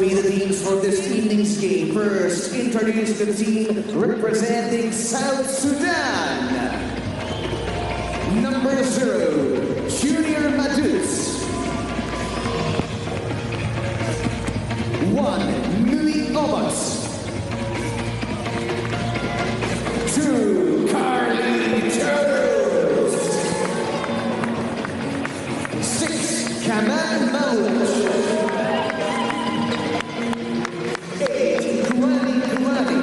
be the teams for this evening's game. First, introduce the team representing South Sudan. Number 0, Junior Madus. 1, Nui Omas. 2, Carly Turtles. 6, Kamal Maulat. 8, Kuwani Kuwani.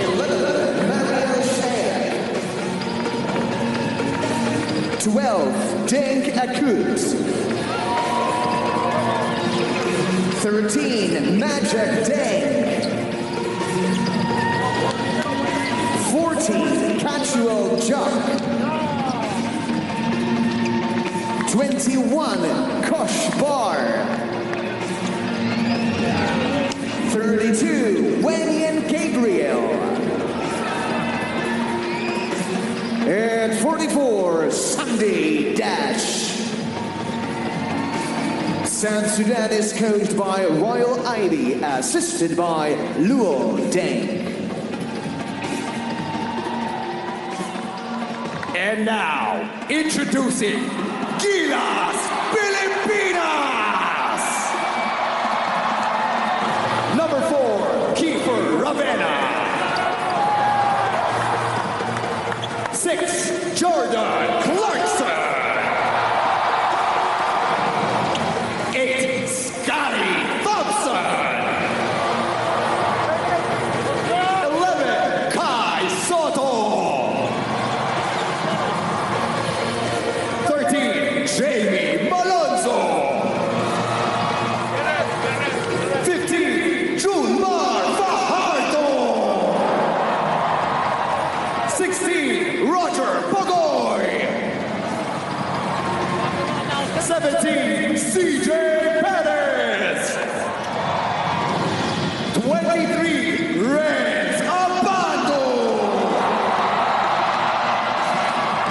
11, Mariel Shea. 12, Denk Akut. 13, Magic Deng. 14, Casual Jock. 21, Kosh Bar. 32, Wenyan Gabriel. And 44, Sunday Dash. South Sudan is coached by Royal Ivy, assisted by Luo Deng. And now, introducing GILAS, PILIPINAS! Number 4, Kiefer Ravenna. 6, Jordan Clarkson. 8, Scotty Thompson. 11, Kai Soto. 13, Jamie Malonzo. 15, Junmar Fajardo. 16, Roger Bogoy. 17, CJ Perez. 23, Renz Abando.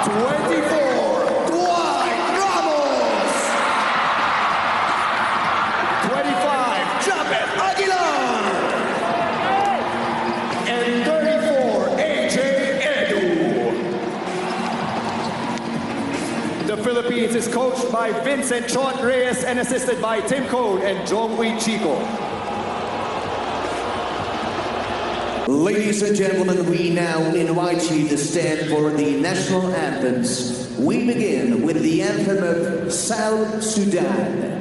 24, Dwight Ramos. 25, Japet Aguilar. And 34, AJ Edu. The Philippines is coached by Vincent Chon Reyes and assisted by Tim Code and Jongwei Chico. Ladies and gentlemen, we now invite you to stand for the national anthems. We begin with the anthem of South Sudan.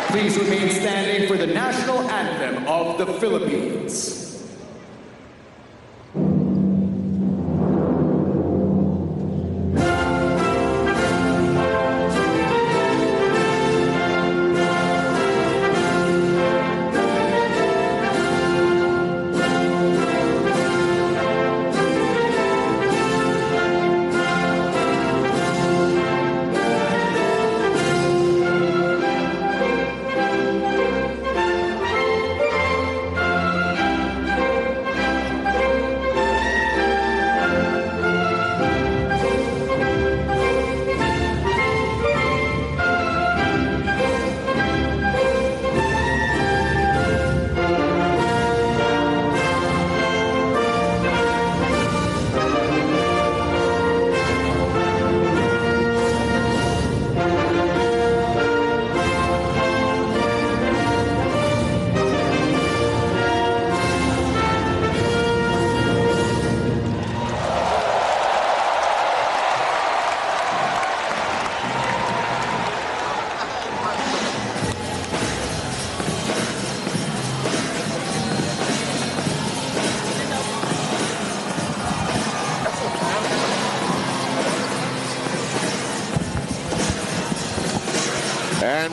Please remain standing for the national anthem of the Philippines.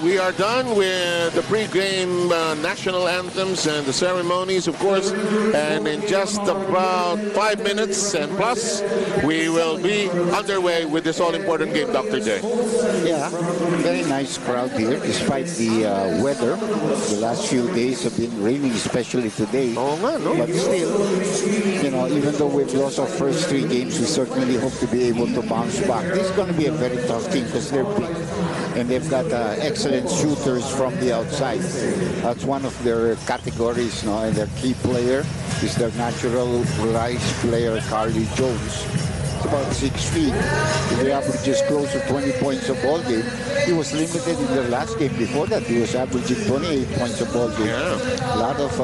we are done with the pre-game national anthems and the ceremonies, of course. And in just about 5 minutes and plus, we will be underway with this all-important game, Dr. J. Yeah, very nice crowd here, despite the weather. The last few days have been raining, especially today. Oh, man, no? But still, you know, even though we've lost our first 3 games, we certainly hope to be able to bounce back. This is going to be a very tough team because they're big and they've got excellent shooters from the outside. That's one of their categories, no? And their key player is their natural rise player, Carly Jones. It's about 6 feet. He averages close to 20 points a ball game. He was limited in the last game. Before that, he was averaging 28 points a ball game. Yeah. A lot of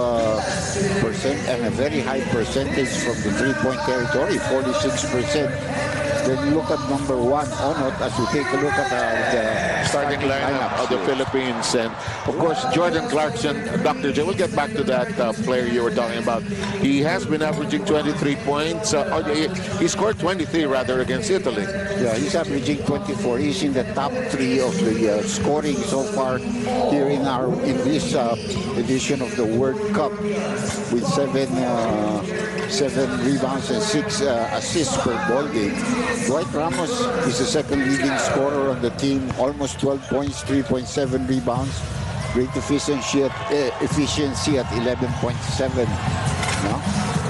percent and a very high percentage from the 3-point territory, 46%. Then you look at number 1, Onot, as we take a look at the starting lineup of the Philippines. And, of course, Jordan Clarkson, Dr. J, we'll get back to that player you were talking about. He has been averaging 23 points. He scored 23, rather, against Italy. Yeah, he's averaging 24. He's in the top 3 of the scoring so far here in this edition of the World Cup with 7 rebounds and 6 assists per ball game. Dwight Ramos is the second leading scorer on the team, almost 12 points, 3.7 rebounds. Great efficiency at 11.7. No?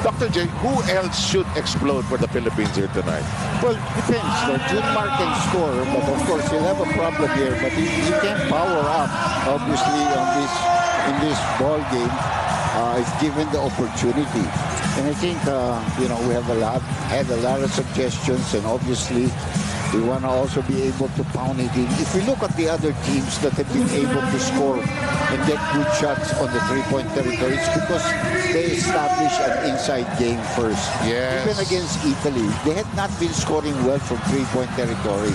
Dr. J, who else should explode for the Philippines here tonight? Well, depends. Junmar can score, but of course he'll have a problem here. But he can power up, obviously, in this ball game if given the opportunity. And I think, you know, we have had a lot of suggestions, and obviously we want to also be able to pound it in. If we look at the other teams that have been able to score and get good shots on the 3-point territory, it's because they established an inside game first. Yes. Even against Italy, they had not been scoring well from 3-point territory.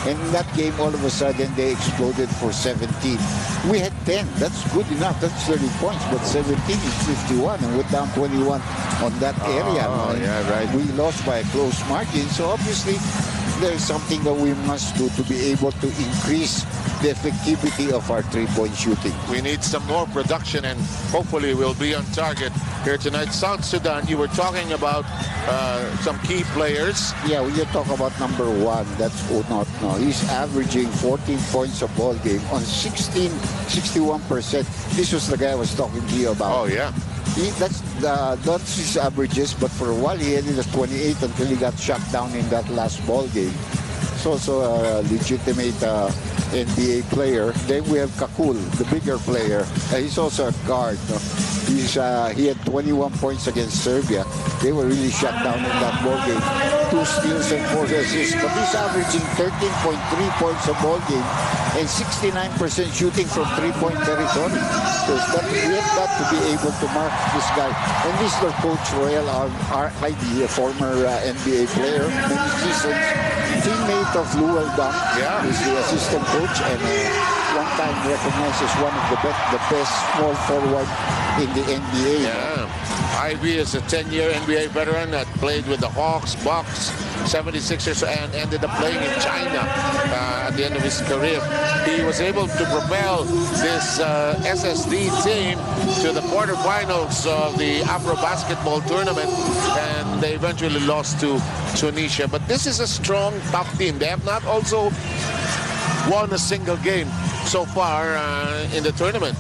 And in that game, all of a sudden, they exploded for 17. We had 10. That's good enough. That's 30 points. But 17 is 51, and we're down 21 on that area. Oh, yeah, right. We lost by a close margin. So obviously, there's something that we must do to be able to increase the effectivity of our 3-point shooting. We need some more production, and hopefully we'll be on target here tonight. South Sudan, you were talking about some key players. Yeah, when you talk about number 1, that's Onot. No, he's averaging 14 points a ball game on 61%. This was the guy I was talking to you about. Oh, yeah. That's his averages, but for a while he had it at 28 until he got shut down in that last ball game. He's also a legitimate NBA player. Then we have Kakul, the bigger player. He's also a guard. No? He had 21 points against Serbia. They were really shut down in that ball game. 2 steals and 4 assists. But he's averaging 13.3 points a ball game and 69% shooting from 3-point territory. So we have got to be able to mark this guy. And this is their coach, Royal R.I.D., a former NBA player, many seasons. Teammate of Luol Deng, who's the assistant coach, and one time recognized as one of the best small forward in the NBA. Yeah. Ivy is a 10-year NBA veteran that played with the Hawks, Bucks, 76ers, and ended up playing in China at the end of his career. He was able to propel this SSD team to the quarterfinals of the Afro Basketball Tournament, and they eventually lost to Tunisia. But this is a strong, tough team. They have not also won a single game so far in the tournament.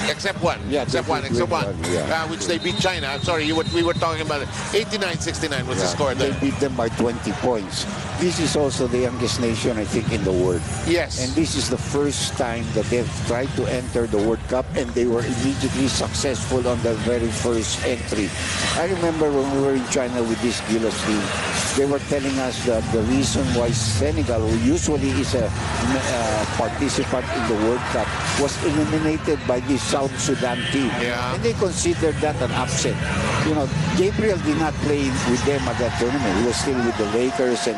Except one. Yeah, except one. Which they beat China. I'm sorry, we were talking about it. 89-69 was the score there. They beat them by 20 points. This is also the youngest nation, I think, in the world. Yes. And this is the first time that they've tried to enter the World Cup, and they were immediately successful on their very first entry. I remember when we were in China with this GILAS team, they were telling us that the reason why Senegal, who usually is a participant in the World Cup, was eliminated by this South Sudan team. Yeah. And they considered that an upset. You know, Gabriel did not play with them at that tournament. He was still with the Lakers and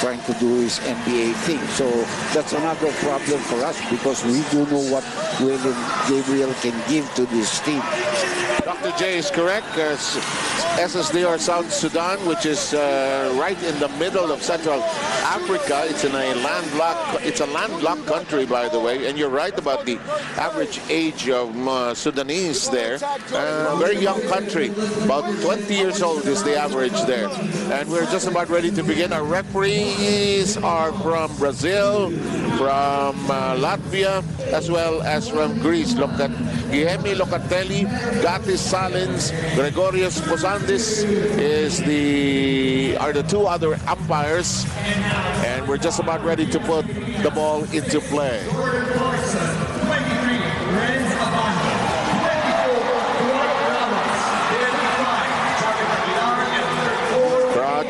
trying to do his NBA thing. So that's another problem for us because we do know what Gabriel can give to this team. Dr. J is correct. SSD or South Sudan, which is right in the middle of Central Africa. It's in a landlocked country, by the way. And you're right about the average age of Sudanese there. Very young country. About 20 years old is the average there. And we're just about ready to begin. Our referees are from Brazil, from Latvia, as well as from Greece. Guilherme Locatelli, Gatis Salins, Gregorius Posandis are the two other umpires, and we're just about ready to put the ball into play.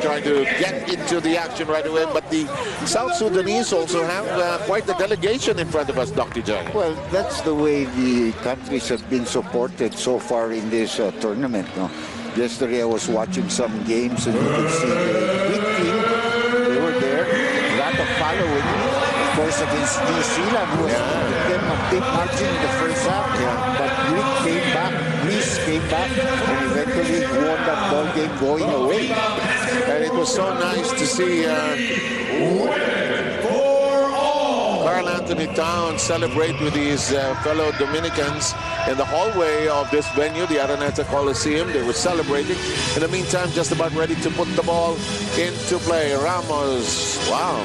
Trying to get into the action right away, but the South Sudanese also have quite the delegation in front of us, Dr. J. Well, that's the way the countries have been supported so far in this tournament. No? Yesterday I was watching some games and you could see the big team. They were there, a lot of following. Of course, against New Zealand, who was giving them a big margin in the first half. But Greece came back, and eventually won that ball game going away. And it was so nice to see Carl Anthony Towns celebrate with his fellow Dominicans in the hallway of this venue, the Araneta Coliseum. They were celebrating. In the meantime, just about ready to put the ball into play. Ramos, wow.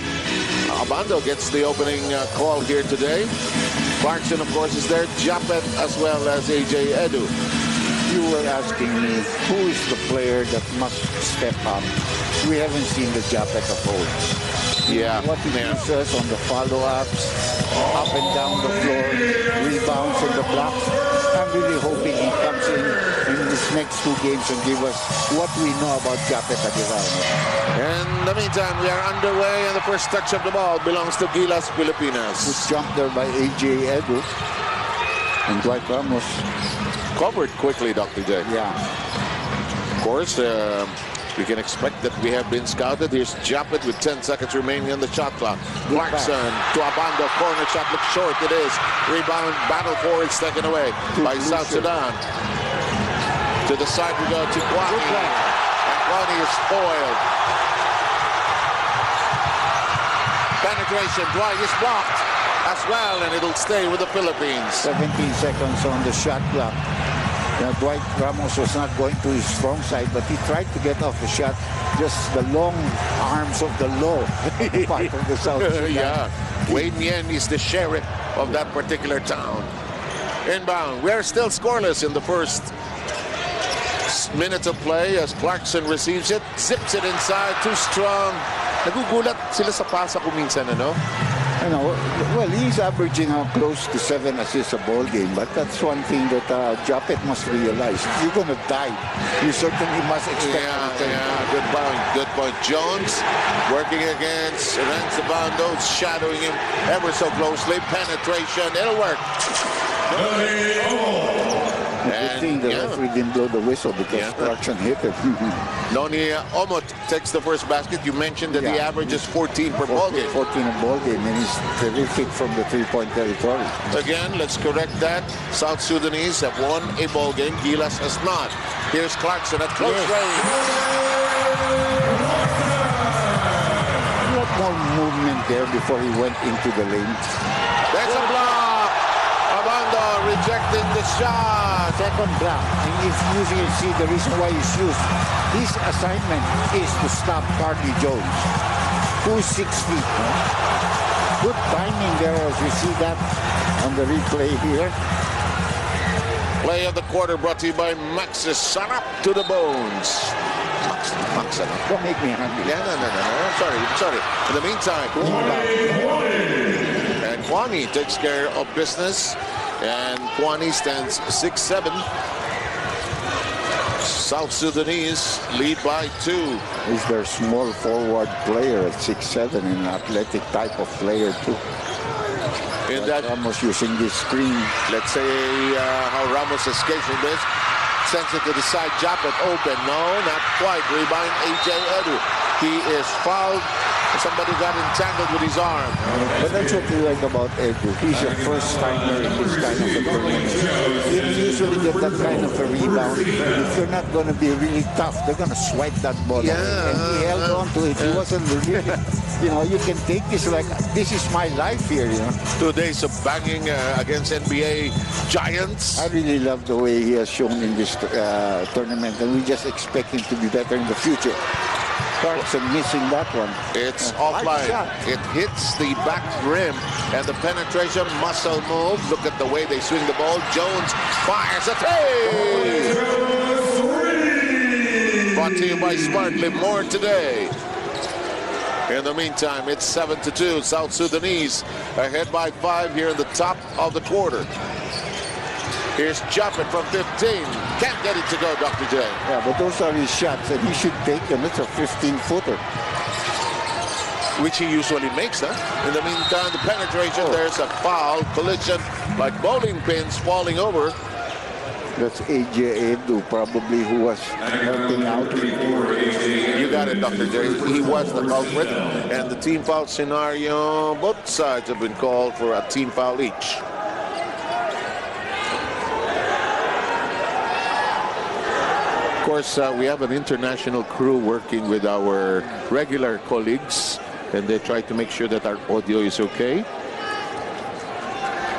Abando gets the opening call here today. Clarkson, of course, is there. Japet as well as AJ Edu. You were asking me, who is the player that must step up? We haven't seen the Japet of old. Yeah. What he does on the follow-ups, up and down the floor, rebounds in the blocks. I'm really hoping he comes in these next two games and give us what we know about Japet Aguirre. In the meantime, we are underway, and the first touch of the ball belongs to GILAS, Pilipinas. Good jump there by AJ Edu. And Dwight Ramos. Covered quickly, Dr. J. Yeah. Of course, we can expect that we have been scouted. Here's Japet with 10 seconds remaining on the shot clock. Clarkson to Abando. Corner shot looks short. It is. Rebound, battle for it's taken away by South Sudan. To the side we go to Kwani. And Kwani is spoiled. Penetration. Dwight is blocked as well, and it'll stay with the Philippines. 17 seconds on the shot clock. Dwight Ramos was not going to his strong side, but he tried to get off the shot. Just the long arms of the law part of the South Sudan. Yeah. Wayne Mien is the sheriff of that particular town. Inbound. We are still scoreless in the first minutes of play as Clarkson receives it, zips it inside, too strong. Nagugulat sila sa pasa ko minsan, ano? You know, well, he's averaging close to 7 assists a ball game, but that's one thing that Japet must realize. If you're going to dive, you certainly must expect. Yeah, good point. Jones working against Renzo Bando, shadowing him ever so closely. Penetration, it'll work. Good thing the referee didn't blow the whistle because Clarkson hit it. Noni Omot takes the first basket. You mentioned that he averages 14 per ball game. 14 a ball game, and he's terrific from the three-point territory. Again, let's correct that. South Sudanese have won a ball game. GILAS has not. Here's Clarkson at close range. A lot more movement there before he went into the lane. There's a block. Abando rejecting the shot. Second block. And if you see the reason why he's used, his assignment is to stop Carly Jones, who's 6 feet. Good timing there as we see that on the replay here. Play of the quarter brought to you by Maxis. Sarap to the bones. Max, don't make me hungry. Yeah, no. I'm sorry. In the meantime, and Kwani takes care of business. And Kwani stands 6'7". South Sudanese lead by 2. He's their small forward player at 6'7", an athletic type of player too. In that Ramos using this screen. Let's say how Ramos escapes from this. Sends it to the side. Japet open. No, not quite. Rebound AJ Edu. He is fouled. Somebody got entangled with his arm. But that's what we like about Edu. He's a first-timer in this kind of a tournament. He usually get that kind of a rebound. If you're not going to be really tough, they're going to swipe that ball. Yeah. And he held on to it. He wasn't really, you can take this like, this is my life here, 2 days of banging against NBA giants. I really love the way he has shown in this tournament, and we just expect him to be better in the future. Clarkson missing that one. It's offline. It hits the back rim, and the penetration muscle move. Look at the way they swing the ball. Jones fires a three. Brought to you by Smart. Live more today. In the meantime, it's 7-2. South Sudanese ahead by 5 here in the top of the quarter. Here's Japet from 15. Can't get it to go, Dr. J. Yeah, but those are his shots, and he should take them. It's a 15-footer. Which he usually makes, huh? In the meantime, the penetration, there's a foul. Collision like bowling pins falling over. That's AJ Edu, probably, who was helping out. You got it, Dr. J. He was the culprit. And the team foul scenario, both sides have been called for a team foul each. Of course, we have an international crew working with our regular colleagues, and they try to make sure that our audio is okay.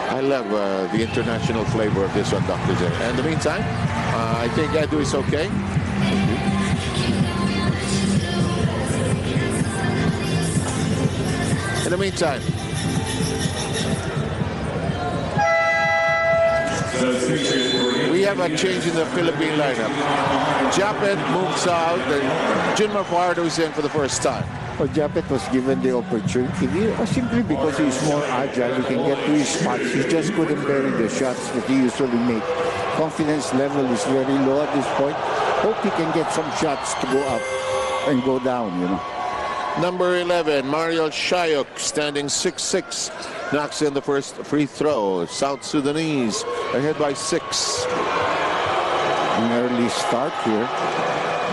I love the international flavor of this one, Dr. J. In the meantime, I think Edu is okay. In the meantime, we have a change in the Philippine lineup. Japet moves out, and Junmar Fajardo is in for the first time. Well, Japet was given the opportunity simply because he's more agile. He can get to his spots. He just couldn't bury the shots that he usually makes. Confidence level is very low at this point. Hope he can get some shots to go up and go down, Number 11, Mario Shayok, standing 6'6", knocks in the first free throw. South Sudanese ahead by 6. An early start here.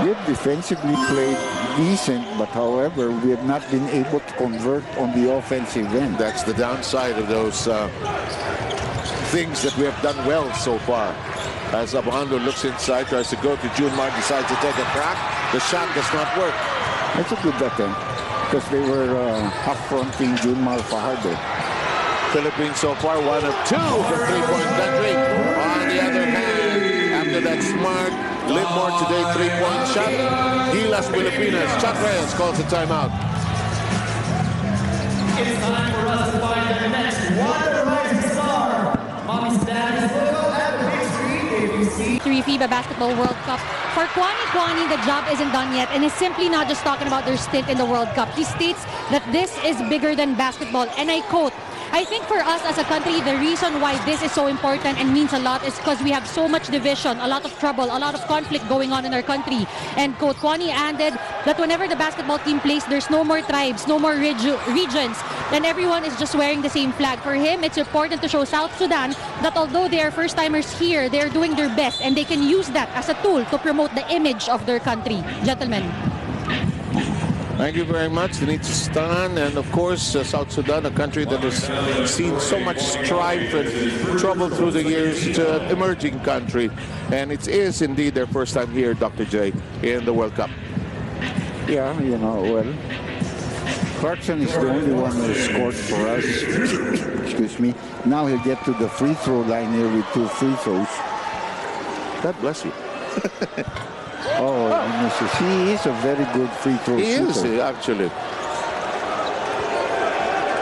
We have defensively played decent, but however, we have not been able to convert on the offensive end. That's the downside of those things that we have done well so far. As Abando looks inside, tries to go to Junmar, decides to take a crack. The shot does not work. That's a good attempt, because they were half-fronting Junmar Fajardo. Philippines so far 1 of 2 for three-point country. On the other hand, after that smart, live more today three-point shot, GILAS Pilipinas. Chuck Reyes calls a timeout. It's time for us to find the next Wonder Rising Star. Mommy's dad is logo at the big screen. If you see 3 FIBA Basketball World Cup. For Kwani, the job isn't done yet, and is simply not just talking about their stint in the World Cup. He states that this is bigger than basketball, and I quote, I think for us as a country, the reason why this is so important and means a lot is because we have so much division, a lot of trouble, a lot of conflict going on in our country. And Coach Kwani added that whenever the basketball team plays, there's no more tribes, no more regions, and everyone is just wearing the same flag. For him, it's important to show South Sudan that although they are first-timers here, they're doing their best, and they can use that as a tool to promote the image of their country. Gentlemen. Thank you very much, Denise Stan, and of course, South Sudan, a country that has seen so much strife and trouble through the years, to an emerging country, and it is indeed their first time here, Dr. J, in the World Cup. Yeah, well, Clarkson is the only one who scored for us. Excuse me. Now he'll get to the free throw line here with 2 free throws. God bless you. Oh, he misses. He is a very good free throw shooter. He is, actually.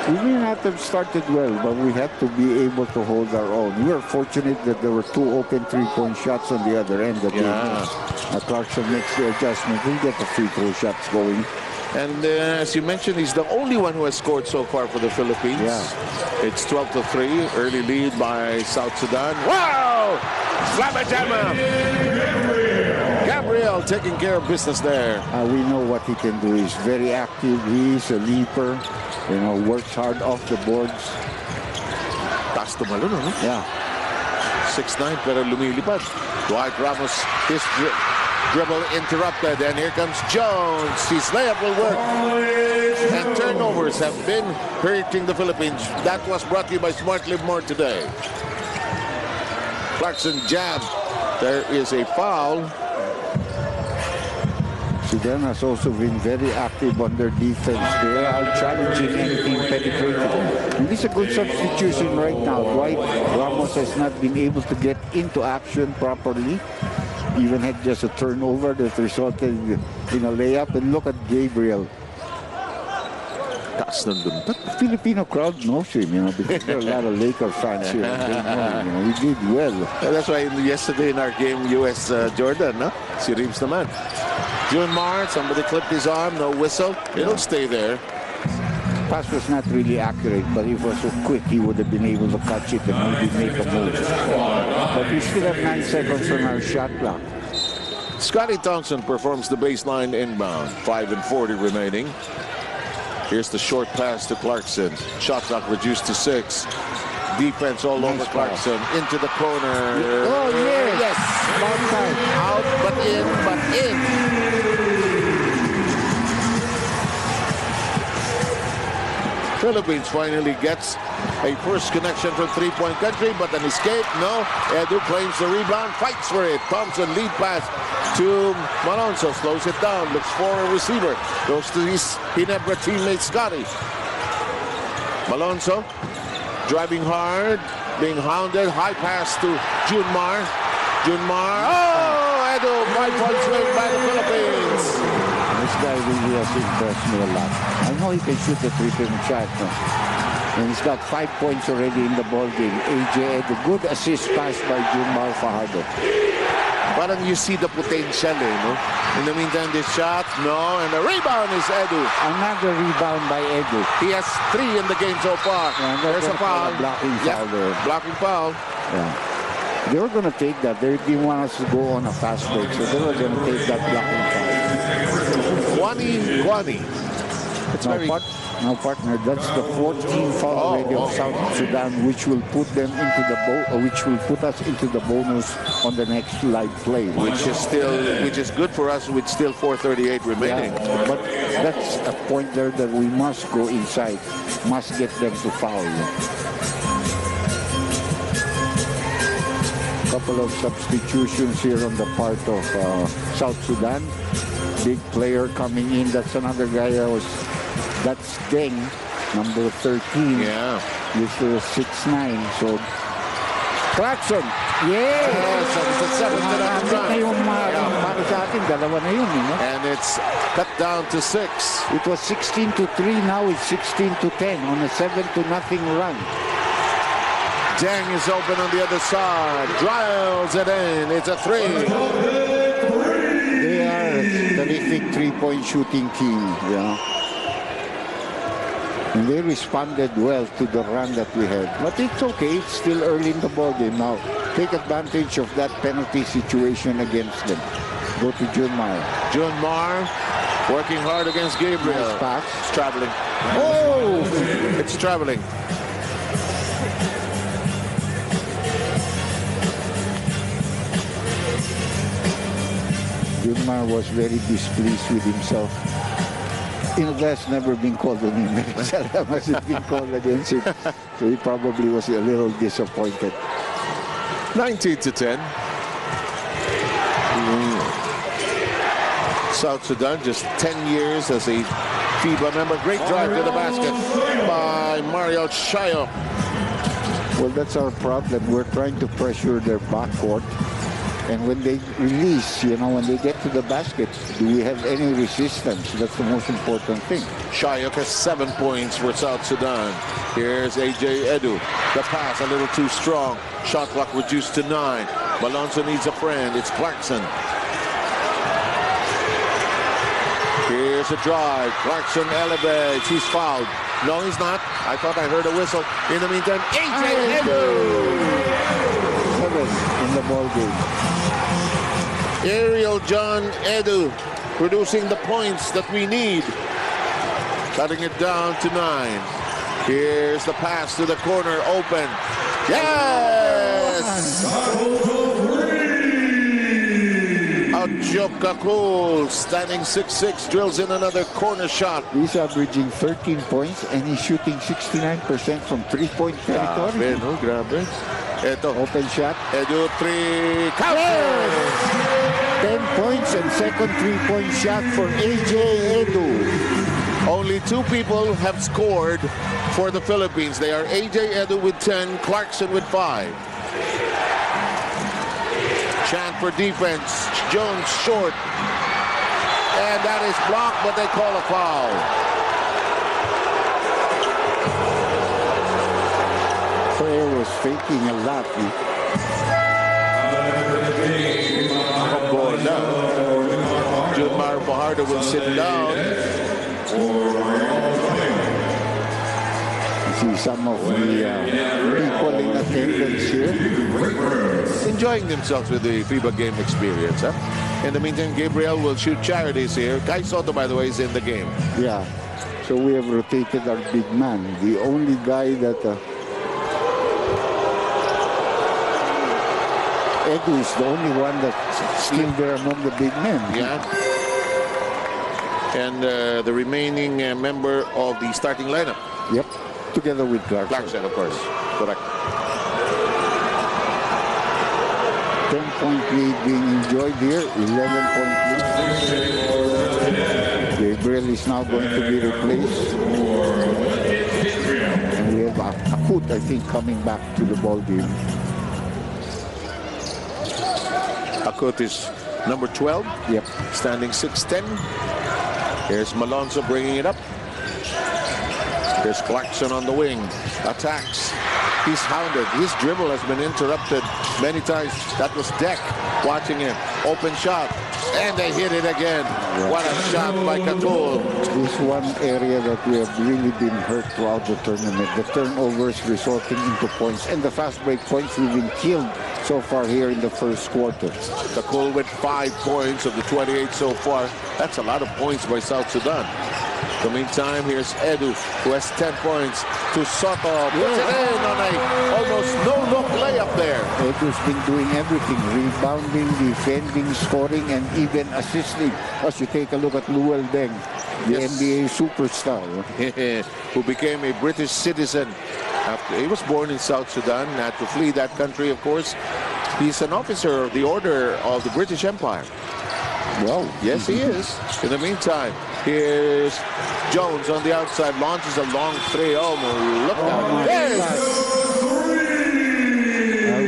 We may not have started well, but we had to be able to hold our own. We were fortunate that there were 2 open three-point shots on the other end. Clarkson makes the adjustment. He'll get the free throw shots going. And as you mentioned, he's the only one who has scored so far for the Philippines. Yeah. It's 12-3, early lead by South Sudan. Wow! Slamma-jamma! Gabriel taking care of business there. We know what he can do. He's very active. He's a leaper. Works hard off the boards. Taas tumalon, no? Yeah. 6'9", pero lumilipad. Dwight Ramos, his dribble interrupted, and here comes Jones. His layup will work. And turnovers have been hurting the Philippines. That was brought to you by Smart Live More today. Clarkson jab. There is a foul. Sudan has also been very active on their defense. They are challenging anything penetrating. And this is a good substitution right now. Dwight Ramos has not been able to get into action properly. Even had just a turnover that resulted in a layup. And look at Gabriel. The Filipino crowd knows him, because there are a lot of Lakers fans here. They know, he did well. That's why yesterday in our game, US Jordan, no? Si Reeves naman. June Mar, somebody clipped his arm, no whistle. It'll stay there. Pass was not really accurate, but if it was so quick, he would have been able to catch it and maybe make a move. But we still have 9 seconds on our shot clock. Scotty Thompson performs the baseline inbound. 5:40 remaining. Here's the short pass to Clarkson. Shot clock reduced to 6. Defense all over Clarkson. Into the corner. Oh, yes. Yes. Out, but in, but in. Philippines finally gets a first connection from three-point country, but an escape. No. Edu claims the rebound, fights for it. Thompson lead pass to Malonzo, slows it down, looks for a receiver. Goes to his Ginebra teammate Scotty. Malonzo driving hard, being hounded. High pass to Junmar. Junmar. Oh, Edu, 5 points made by the Philippines. This guy really has impressed me a lot. I know he can shoot the 3-point shot. No? And he's got 5 points already in the ball game. AJ Edu, good assist pass by Junmar Fajardo. Parang you see the potential, no? In the meantime, this shot, no, and the rebound is Edu. Another rebound by Edu. He has 3 in the game so far. Yeah, there's a foul. Blocking foul there. Blocking foul. Yeah. They were going to take that. They didn't want us to go on a fast break, so they were going to take that blocking foul. Kwani. It's now, partner, that's the 14th foul already of South Sudan, which will put them into the which will put us into the bonus on the next live play, which is good for us with still 4:38 remaining. Yeah, but that's a point there that we must go inside, must get them to foul. Couple of substitutions here on the part of South Sudan. Big player coming in. That's another guy that's Deng, number 13. Yeah. This is 6'9". So Clarkson. Yes. And it's cut down to 6. It was 16-3. Now it's 16-10 on a 7-0 run. Deng is open on the other side. Drives it in. It's a 3. They are a terrific 3-point shooting team. Yeah. And they responded well to the run that we had. But it's okay. It's still early in the ballgame now. Take advantage of that penalty situation against them. Go to Junmar. Junmar working hard against Gabriel. Nice pass. It's traveling. Oh! It's traveling. Junmar was very displeased with himself. That's never been called on him. Seldom has it been called against him. So he probably was a little disappointed. 19-10. South Sudan just 10 years as a FIBA member. Great drive to the basket by Mario Shayo. Well, that's our problem. We're trying to pressure their backcourt. And when they release, when they get to the basket, do we have any resistance? That's the most important thing. Shayok has 7 points for South Sudan. Here's AJ Edu. The pass a little too strong. Shot clock reduced to 9. Malonzo needs a friend. It's Clarkson. Here's a drive. Clarkson elevates. He's fouled. No, he's not. I thought I heard a whistle. In the meantime, AJ Edu. 7 in the ball game. Ariel John Edu producing the points that we need. Cutting it down to 9. Here's the pass to the corner, open. Yes! Ajoka Cool, standing 6'6", drills in another corner shot. He's averaging 13 points and he's shooting 69% from 3-point territory. Grabe, no? Grabe. Ito. Open shot. Edu, 3. Counter! 10 points and second 3-point shot for AJ Edu. Only 2 people have scored for the Philippines. They are AJ Edu with 10, Clarkson with 5. Chant for defense. Jones short. And that is blocked, but they call a foul. Player was faking a lot. Angola. Junmar Fajardo will sit down. See some of the people in attendance here. Enjoying themselves with the Fiba game experience. Huh? In the meantime, Gabriel will shoot charities here. Kai Soto, by the way, is in the game. Yeah. So we have rotated our big man. The only guy that... Edu is the only one that's still there among the big men. Yeah. And the remaining member of the starting lineup. Yep. Together with Clarkson. Clarkson, of course. Correct. 10-point lead being enjoyed here. 11-point lead. Gabriel is now going to be replaced. And we have Akut, I think, coming back to the ball game. Akut is number 12. Yep. Standing 6'10". Here's Malonzo bringing it up. There's Clarkson on the wing. Attacks. He's hounded. His dribble has been interrupted many times. That was Deck watching him. Open shot. And they hit it again. Yeah. What a shot by Katul. This is one area that we have really been hurt throughout the tournament. The turnovers resulting into points. And the fast break points we've been killed so far here in the first quarter. Katul with 5 points of the 28 so far. That's a lot of points by South Sudan. In the meantime, here's Edu, who has 10 points to Soto. Puts it in on a almost no-look layup there. Edu's been doing everything, rebounding, defending, scoring, and even assisting. As you take a look at Luel Deng, the NBA superstar. Who became a British citizen. After he was born in South Sudan, had to flee that country, of course. He's an officer of the Order of the British Empire. Well, yes, he is. In the meantime, here's Jones on the outside, launches a long 3. Oh, look out. Yes!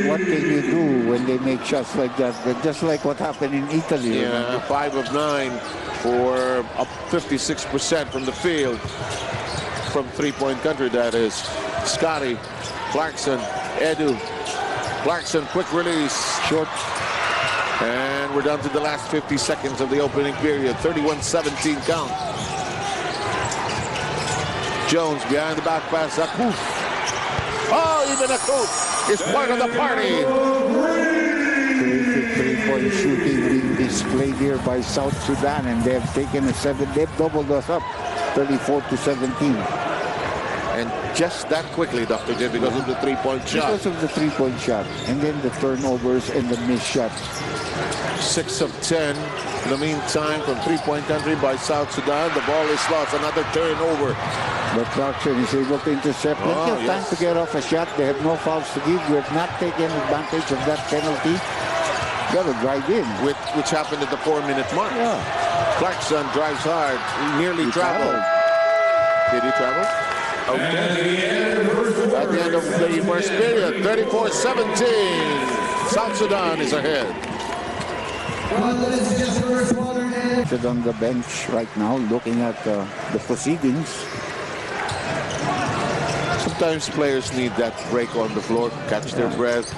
What can you do when they make shots like that? Just like what happened in Italy. Yeah, 5 of 9 for up 56% from the field. From three-point country, that is. Scotty, Clarkson, Edu. Clarkson, quick release. Short. And we're down to the last 50 seconds of the opening period. 31-17 count. Jones behind the back pass. Akut. Oh, even Akut is part of the party. Terrific three-point shooting being displayed here by South Sudan, and they have taken a 7. They've doubled us up, 34-17. And just that quickly, Dr. J, because of the three-point shot. Because of the three-point shot, and then the turnovers and the missed shots. 6 of 10. In the meantime, from three-point country by South Sudan, the ball is lost. Another turnover. But Clarkson is able to intercept. Plenty of time to get off a shot. They have no fouls to give. We have not taken advantage of that penalty. Got to drive in. Which happened at the 4-minute mark. Yeah. Clarkson drives hard. He nearly traveled. Did he travel? Okay. At the end of the first period, 34-17. South Sudan is ahead. Sit on the bench right now, looking at the proceedings. Sometimes players need that break on the floor, catch their breath,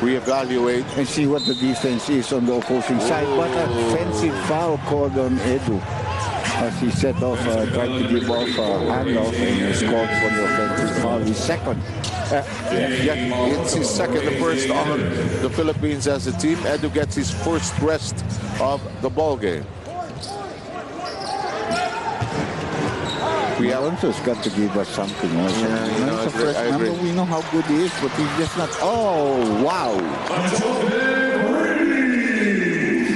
reevaluate. And see what the defense is on the opposing side. But an offensive foul called on Edu. As he set off, tried to give off a handoff, and was called for the offensive foul. His second. It's his second, the first on the Philippines as a team. Edu gets his first rest of the ball game. Alonso's got to give us something. We know how good he is, but he's just not. Oh, wow.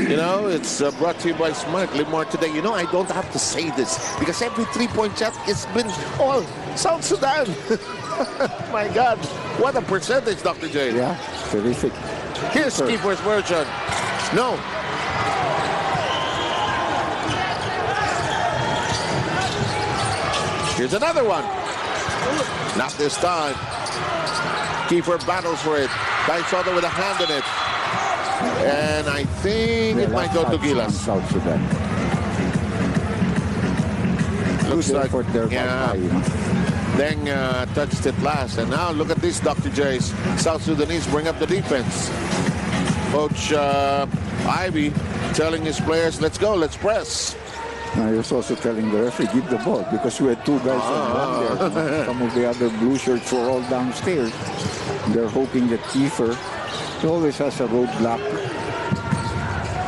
You know, it's brought to you by Smart. Live more today. You know, I don't have to say this because every three-point shot has been all South Sudan. My God, what a percentage, Dr. J. Yeah, terrific. Here's keeper's version. No. Here's another one. Not this time. Keeper battles for it. Taisoto with a hand in it. And I think it might go to GILAS. South Sudan. Looks like, yeah. Deng touched it last. And now look at this, Dr. J's. South Sudanese bring up the defense. Coach Ivy telling his players, let's go, let's press. He was also telling the referee, give the ball, because we had two guys on one there. Some of the other blue shirts were all downstairs. They're hoping that Kiefer, he always has a roadblock,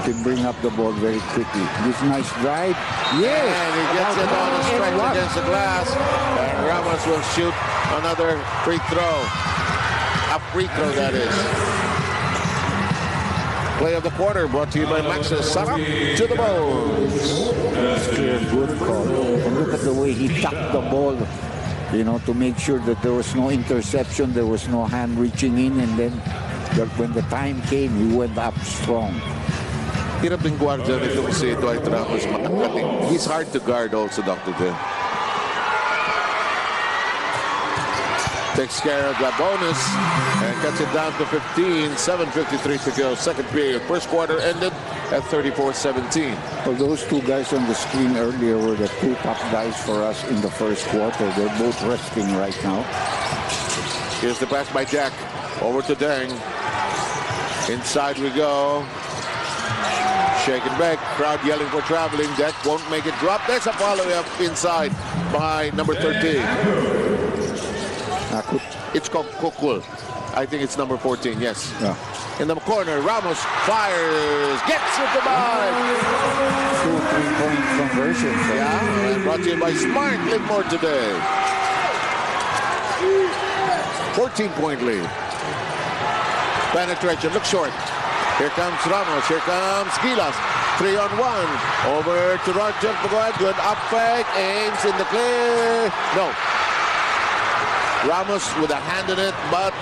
can bring up the ball very quickly. This nice drive. Yes! And he gets it on a stretch against the glass. And Ramos will shoot another free throw. A free throw, that is. Play of the quarter brought to you by Max's Sarap to the Bones. Good call. And look at the way he tucked the ball, you know, to make sure that there was no interception, there was no hand reaching in, and then when the time came, he went up strong. Hirap din guardia nito si Dwight Ramos. He's hard to guard also, Dr. J. Takes care of that bonus and cuts it down to 15. 7:53 to go. Second period. First quarter ended at 34-17. Well, those two guys on the screen earlier were the two top guys for us in the first quarter. They're both resting right now. Here's the pass by Jack. Over to Deng. Inside we go. Shake and back. Crowd yelling for traveling. Jack won't make it drop. There's a follow-up inside by number 13. It's Kokul. I think it's number 14, yes. Yeah. In the corner, Ramos fires, gets it to buy. 2 3-point conversions. Yeah, and brought to you by Smart. Live more today. 14-point lead. Penetration, look short. Here comes Ramos, here comes GILAS. 3-on-1. Over to Roger Pugoy. Good up fake, aims in the clear. No. Ramos with a hand in it, but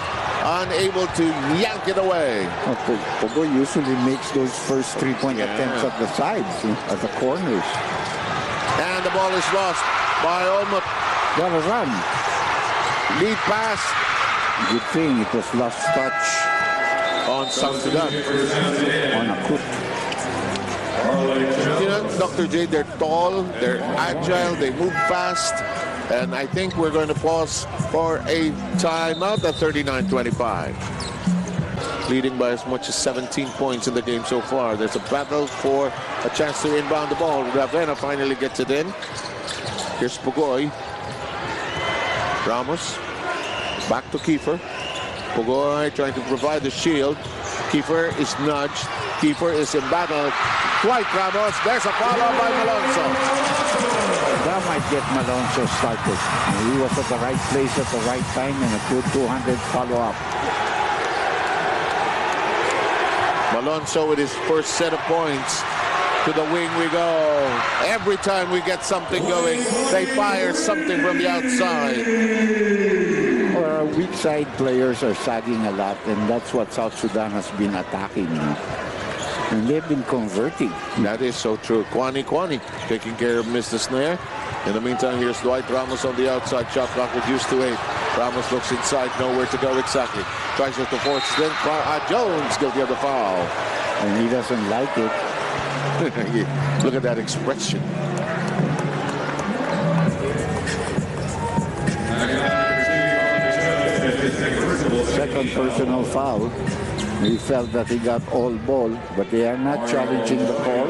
unable to yank it away. Pugoy usually makes those first 3-point attempts at the sides, at the corners. And the ball is lost by Olmut. Got a run. Lead pass. Good thing it was last touch On South Sudan. On a coup. You know, Dr. J, they're tall, they're agile, they move fast. And I think we're going to pause for a timeout at 39-25. Leading by as much as 17 points in the game so far. There's a battle for a chance to inbound the ball. Ravena finally gets it in. Here's Pugoy. Ramos. Back to Kiefer. Pugoy trying to provide the shield. Kiefer is nudged. Kiefer is in battle. Dwight Ramos. There's a follow by Malonzo. That might get Malonzo started. He was at the right place at the right time and a good 200 follow-up. Malonzo with his first set of points. To the wing we go. Every time we get something going, they fire something from the outside. Our weak side players are sagging a lot, and that's what South Sudan has been attacking. And they've been converting. That is so true. Kwani taking care of Mr. Snare. In the meantime, here's Dwight Ramos on the outside. Shot clock reduced to 8. Ramos looks inside, nowhere to go exactly. Tries to force it in. Jones guilty of the foul. And he doesn't like it. Look at that expression. Second personal foul. He felt that he got all ball, but they are not challenging the call,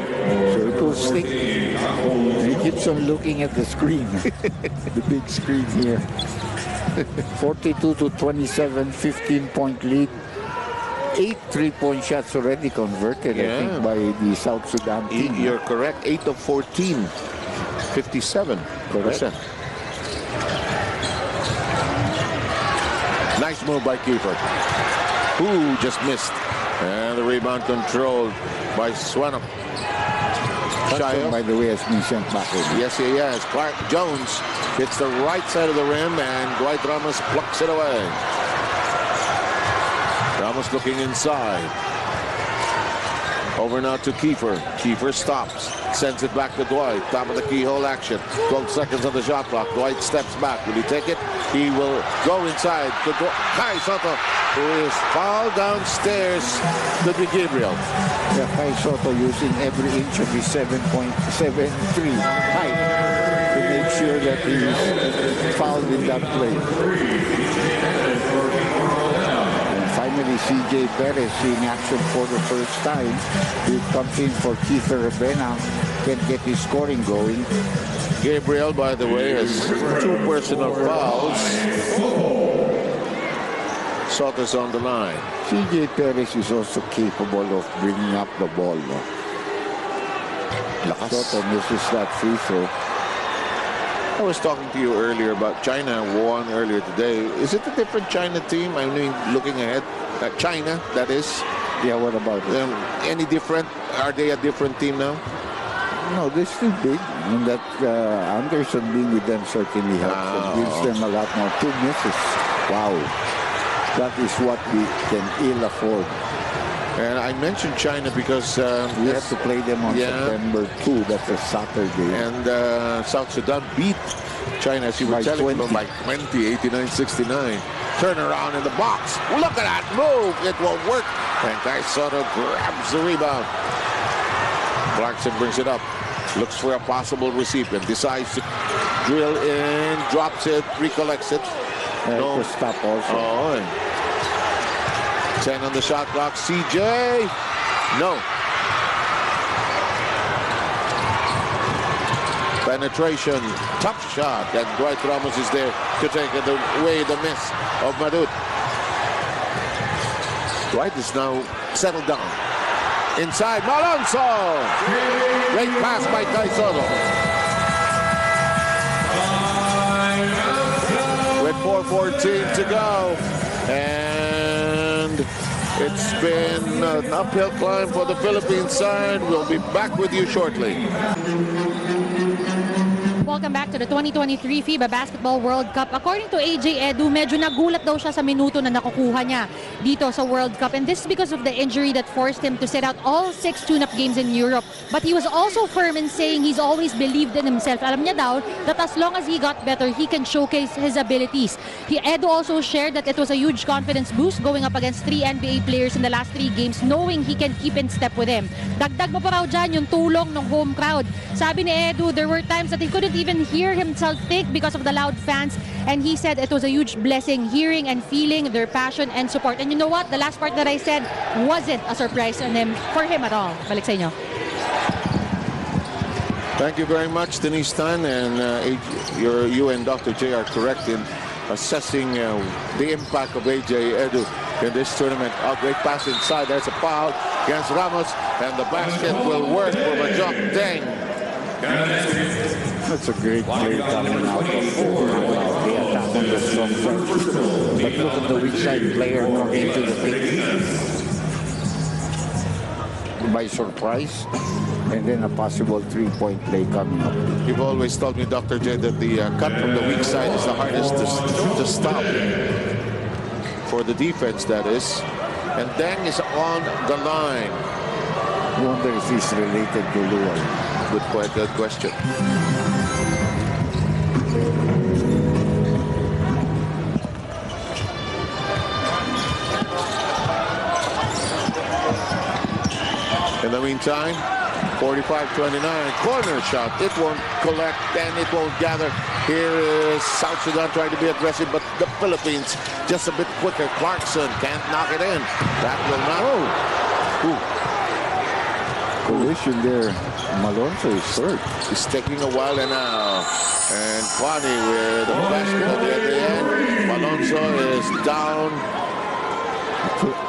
so it will stick. And he keeps on looking at the screen, the big screen here. 42-27, 15-point lead. 8 3-point shots already converted, I think, by the South Sudan team. You're correct. 8 of 14. 57%. Nice move by Kiefer. Who just missed. And the rebound controlled by Swanop. By the way, has been sent back in. Yes, he has. Clark Jones hits the right side of the rim, and Dwight Ramos plucks it away. Ramos looking inside. Over now to Kiefer. Kiefer stops. Sends it back to Dwight. Top of the keyhole action. 12 seconds on the shot clock. Dwight steps back. Will he take it? He will go inside to Kai Soto, who is fouled downstairs. Could be Gabriel. Yeah, Kai Soto using every inch of his 7.73 height to make sure that he is fouled in that play. Finally, CJ Perez in action for the first time. He comes in for Keith Ravena, can get his scoring going. Gabriel, by the way, has 2 personal fouls. Soto's on the line. CJ Perez is also capable of bringing up the ball. No? Soto misses that free throw. I was talking to you earlier about China won earlier today. Is it a different China team? I mean, looking ahead, China, that is. Yeah, what about it? Any different? Are they a different team now? No, they're still big. And that Anderson being with them certainly helps and gives them a lot more. 2 misses. Wow. That is what we can ill afford. And I mentioned China because we have to play them on September 2. That's a Saturday. And South Sudan beat China, as you were telling me, by 20, 89-69. Turn around in the box. Look at that move. It won't work. And Kai Soto grabs the rebound. Clarkson brings it up. Looks for a possible recipient. Decides to drill in. Drops it. Recollects it. No stop also. Oh, 10 on the shot clock. CJ. No. Penetration. Tough shot. And Dwight Ramos is there to take away the miss of Madut. Dwight is now settled down. Inside. Malonzo. Great pass by Kai Soto. With 4:14 to go. And it's been an uphill climb for the Philippine side. We'll be back with you shortly. Welcome back to the 2023 FIBA Basketball World Cup. According to AJ Edu, medyo nagulat daw siya sa minuto na nakukuha niya dito sa World Cup. And this is because of the injury that forced him to sit out all 6 tune-up games in Europe. But he was also firm in saying he's always believed in himself. Alam niya daw that as long as he got better, he can showcase his abilities. Edu also shared that it was a huge confidence boost going up against 3 NBA players in the last 3 games, knowing he can keep in step with them. Dagdag mo pa raw dyan yung tulong ng home crowd. Sabi ni Edu, there were times that he couldn't even hear himself think because of the loud fans, and he said it was a huge blessing hearing and feeling their passion and support. And you know what? The last part that I said wasn't a surprise for him at all. Balik sa inyo. Thank you very much, Denise Tan, and you and Dr. J are correct in assessing the impact of AJ Edu in this tournament. A great pass inside. There's a foul against Ramos, and the basket will work for Majok Deng. That's a great play coming out of the attack on the strong front. But look at the weak side player coming into the pick by surprise, and then a possible 3-point play coming up. You've always told me, Dr. J, that the cut from the weak side is the hardest to stop for the defense, that is. And Deng is on the line. I wonder if he's related to Luan. Good question. In the meantime, 45-29, corner shot. It won't collect and it won't gather. Here is South Sudan trying to be aggressive, but the Philippines just a bit quicker. Clarkson can't knock it in. That will not. Collision there. Malonzo is hurt. It's taking a while now. And Kwani with the basketball at the end. Malonzo is down.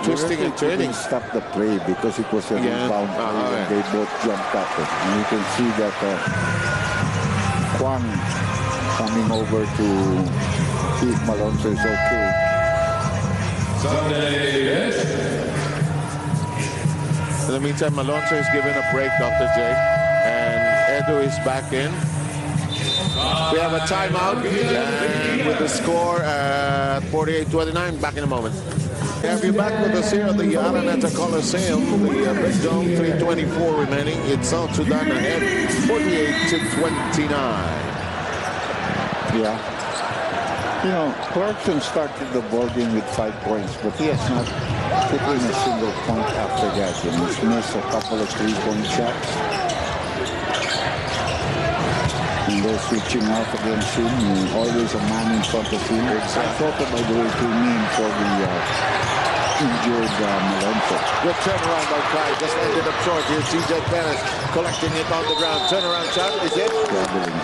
Twisting and turning. Stop the play because it was a rebound play and they both jumped up. And you can see that Kwang coming over to see if Malonzo is okay. In the meantime, Malonzo is given a break, Dr. J. And Edu is back in. We have a timeout, and with the score at 48-29. Back in a moment. We have you back with us here at the Araneta Coliseum, the Big Dome, 3:24 remaining. It's South Sudan ahead, 48-29. Yeah. You know, Clarkson started the ball game with 5 points, but he has not put in a single point after that. And he's missed a couple of 3-point shots. And they're switching off against him. Always a man in front of him. Soto, by the way, came in for the injured Malonzo. Good turnaround by Kai. Just ended up short here. CJ Perez collecting it on the ground. Turnaround shot. Is it? Traveling.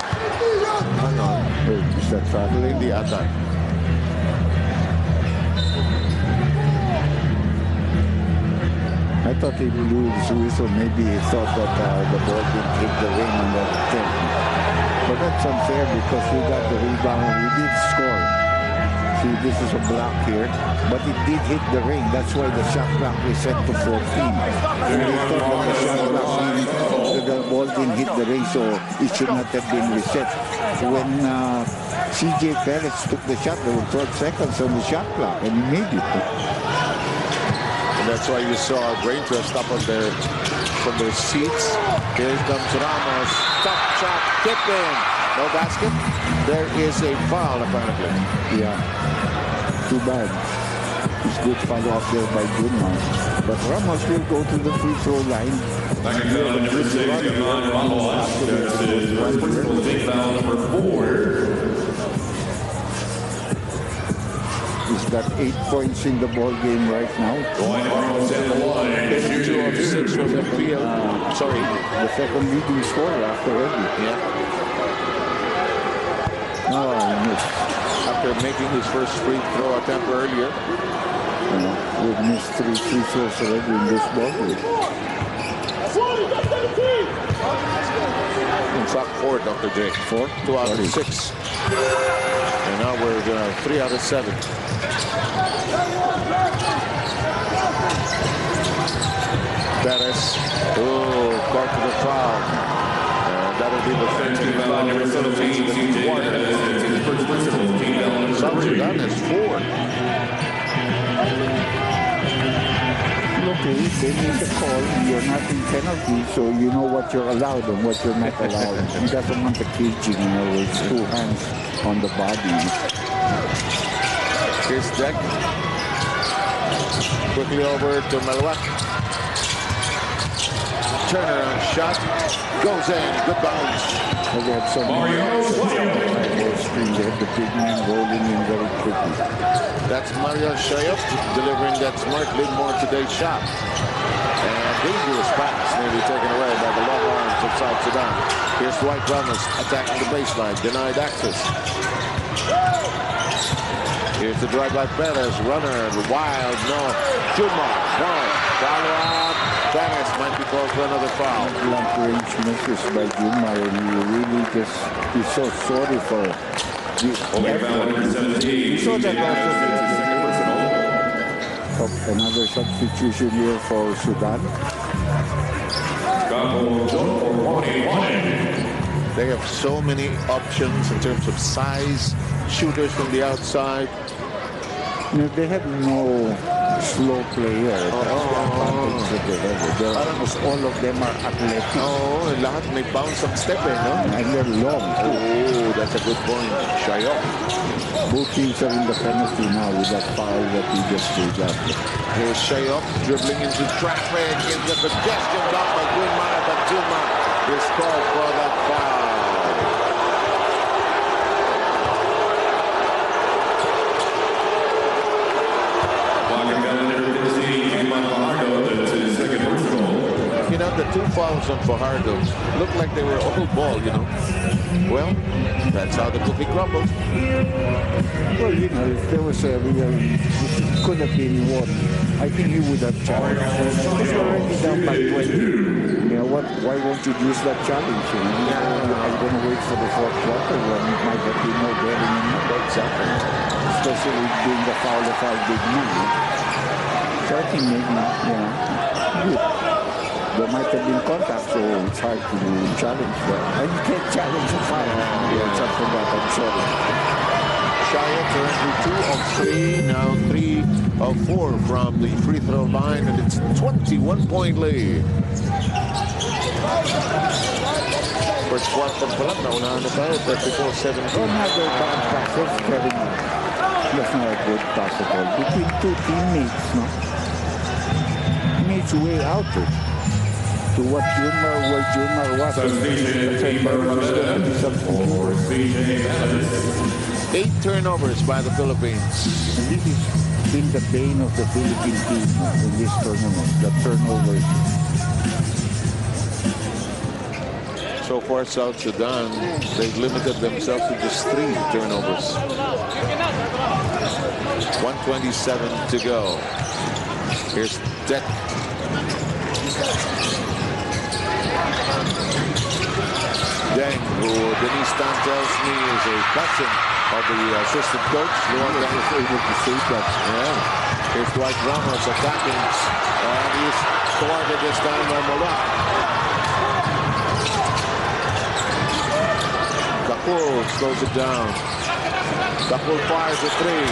Hang on. Wait, is that traveling? The attack. I thought he blew his whistle. Maybe he thought that the ball didn't hit the ring on that attempt. But that's unfair because we got the rebound and we did score. See, this is a block here, but it did hit the ring. That's why the shot clock is set to 14. And we thought that the shot clock, the ball didn't hit the ring, so it should not have been reset. When CJ Perez took the shot, there were 12 seconds on the shot clock, and he made it. And that's why you saw brain trust up on from their seats. Here comes Ramos. Tough shot, tip in. No basket. There is a foul, apparently. Yeah. Too bad. It's good follow up there by Goodman. But Ramos will go to the free throw line. He's got 8 points in the ball game right now. 2 of 6 from the field. Sorry. The second leading scorer after Eddie. Yeah. No, he missed. After making his first free throw attempt earlier. We've missed 3 free throws already in this ball game. In fact, 4, Dr. J. 4? 2 out of 6. And now we're 3 out of 7. Perez. Oh, caught to the foul. And that'll be the 15th foul number 17. South Sudan has 4. Okay, they make a call. You're not in penalty, so you know what you're allowed and what you're not allowed. He doesn't want the caging, you know, with 2 hands on the body. Here's Deck. Quickly over to Malwak. Turnaround shot. Goes in. Good bounce. Well, they have some screen. They have the big man rolling in very quickly. That's Mario Shayok delivering that smart Lidmore today's shot. And dangerous pass maybe taken away by the long arms of South Sudan. Here's Dwight Ramos attacking the baseline. Denied access. Here's the drive by Perez. Runner. Wild. No. Jumar. No. Follow up. Perez might be called for another foul. Blunt range misses by Jumar, and you really just, he's so sorry for the effort. You saw that also. Another substitution here for Sudan. They have so many options in terms of size, shooters from the outside. No, they have no slow player. That's the advantage that they have. Almost all of them are athletic. Oh, and lahat may bounce ang step, eh, no? And they're long. Oh, that's a good point. Shayok. Both teams are in the penalty now with that foul that he just played up. Here's Shayok dribbling into traffic. Gives the suggestion blocked by Gulmar, but Gulmar is called for that foul. You know, the 2 fouls on Fajardo looked like they were all ball, you know. Well, that's how the cookie crumbles. Well, you know, if there was a real, it could have been won. I think he would have challenged. He's already down by 20. You know what? Why won't you use that challenge? You know, I'm going to wait for the 4th quarter when it might have been more getting in the exactly. Especially doing the foul of our big man. So I think maybe, you know, good. There might have been contact, so it's hard to challenge that. And you can't challenge a foul. Yeah, something that I'm sorry. Shaya currently 2 of 3, now 3 of 4 from the free throw line, and it's 21-point lead. First quarter pa lang, naunahan na tayo, 34-17. Another bad passes, Kevin. That's not a good pass at all. Between two teammates, no? Teammates way out to what where Junmar was. For CJ 8 turnovers by the Philippines. And this has been the bane of the Philippine team in this tournament, the turnovers. So far, South Sudan, they've limited themselves to just 3 turnovers. 1:27 to go. Here's Deck. Deng, who Denise Tan tells me is a cousin of the assistant coach. Luan Deng is able to see that. Yeah. Here's Dwight Ramos attacking, and he's thwarted this time by Malak. Kapul slows it down. Kapul fires a 3.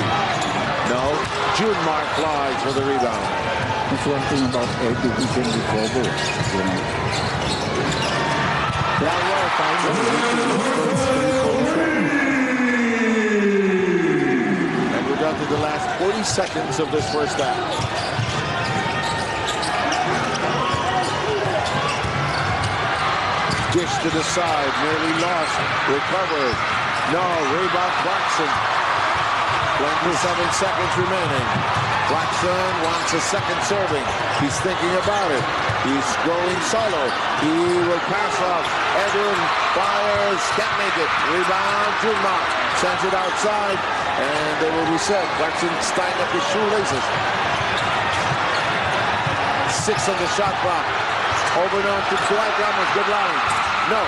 No. Junmar flies for the rebound. That's one thing about Edu, he can recover, you know. And we're down to the last 40 seconds of this first half. Dish to the side, nearly lost, recovered. No, rebound Clarkson. 27 seconds remaining. Clarkson wants a second serving. He's thinking about it. He's going solo. He will pass off. Edwin fires, can't make it. Rebound, Junmar sends it outside, and they will be set. Clarkson's tying up his shoelaces. 6 on the shot clock. Over now to Dwight Ramos. Good line. No.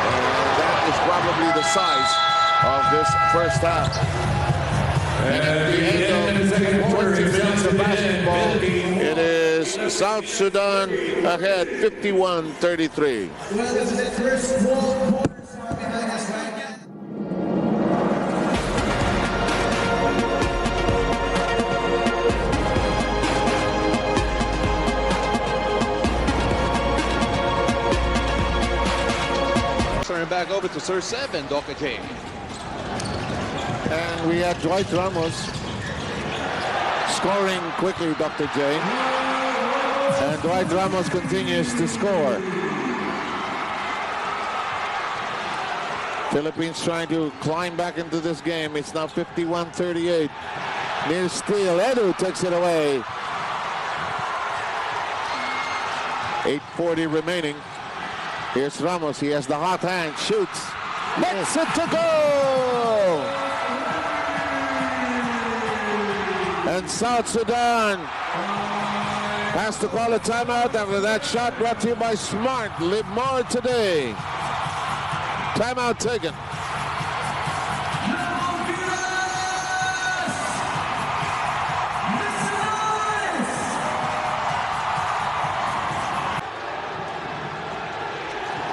And that is probably the size of this first half. And at the end of 20 minutes of basketball, it is South Sudan ahead 51-33. Turn back over to Sir 7, Dr. King. And we had Dwight Ramos scoring quickly, Dr. J. And Dwight Ramos continues to score. Philippines trying to climb back into this game. It's now 51-38. Near steal. Edu takes it away. 8:40 remaining. Here's Ramos. He has the hot hand. Shoots. Makes it to go! And South Sudan has to call a timeout after that shot brought to you by Smart. Live more today. Timeout taken.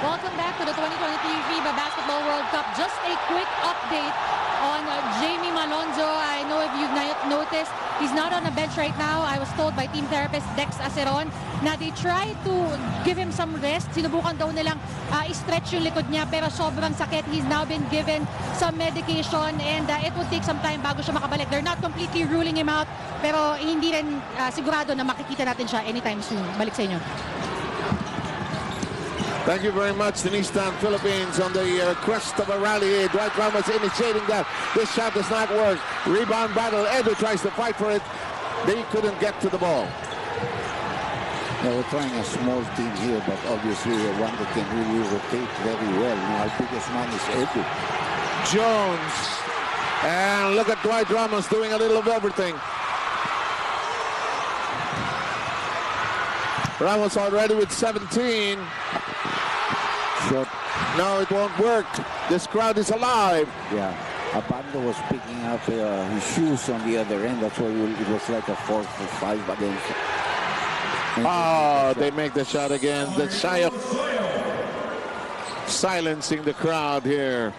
Welcome back to the 2023 FIBA Basketball World Cup. Just a quick update on Jamie Malonzo. I know if you've noticed, he's not on the bench right now. I was told by team therapist Dex Aceron na they try to give him some rest. Sinubukan daw nilang i-stretch yung likod niya pero sobrang sakit. He's now been given some medication and it will take some time bago siya makabalik. They're not completely ruling him out pero hindi rin sigurado na makikita natin siya anytime soon. Balik sa inyo. Thank you very much, Denise Tan, Philippines on the crest of a rally. Dwight Ramos initiating that. This shot does not work. Rebound battle. Edu tries to fight for it. They couldn't get to the ball. Now we're trying a small team here, but obviously one that can really rotate very well. Now our biggest man is Edu. Jones. And look at Dwight Ramos doing a little of everything. Ramos already with 17. Shot. No, it won't work. This crowd is alive. Yeah. Abando was picking up his shoes on the other end. That's why it was like a 4-5 against. Oh, they make the shot again. The Shayok silencing the crowd here.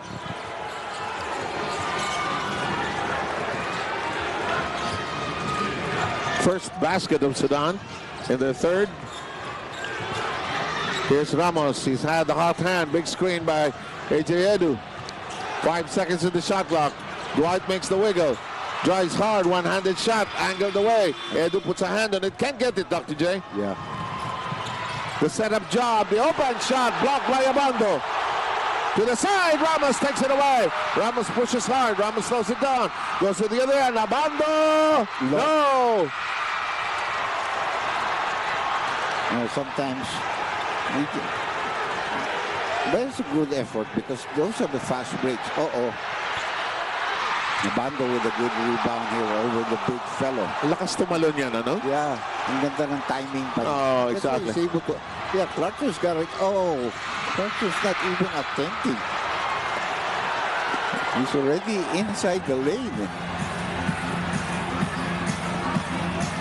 First basket of Sudan in the third. Here's Ramos. He's had the hot hand. Big screen by AJ Edu. 5 seconds in the shot clock. Dwight makes the wiggle. Drives hard. One-handed shot. Angled away. Edu puts a hand on it. Can't get it, Dr. J. Yeah. The setup job. The open shot. Blocked by Abando. To the side. Ramos takes it away. Ramos pushes hard. Ramos slows it down. Goes to the other end. Abando. No. Sometimes but it's a good effort because those are the fast breaks. Nabando with a good rebound here over the big fellow. Lakas tumalon yan, ano? Yeah. Ang ganda ng timing pa. Oh, exactly. He's able to, yeah, Clarkson's got it. Oh, Clarkson's not even attempting. He's already inside the lane.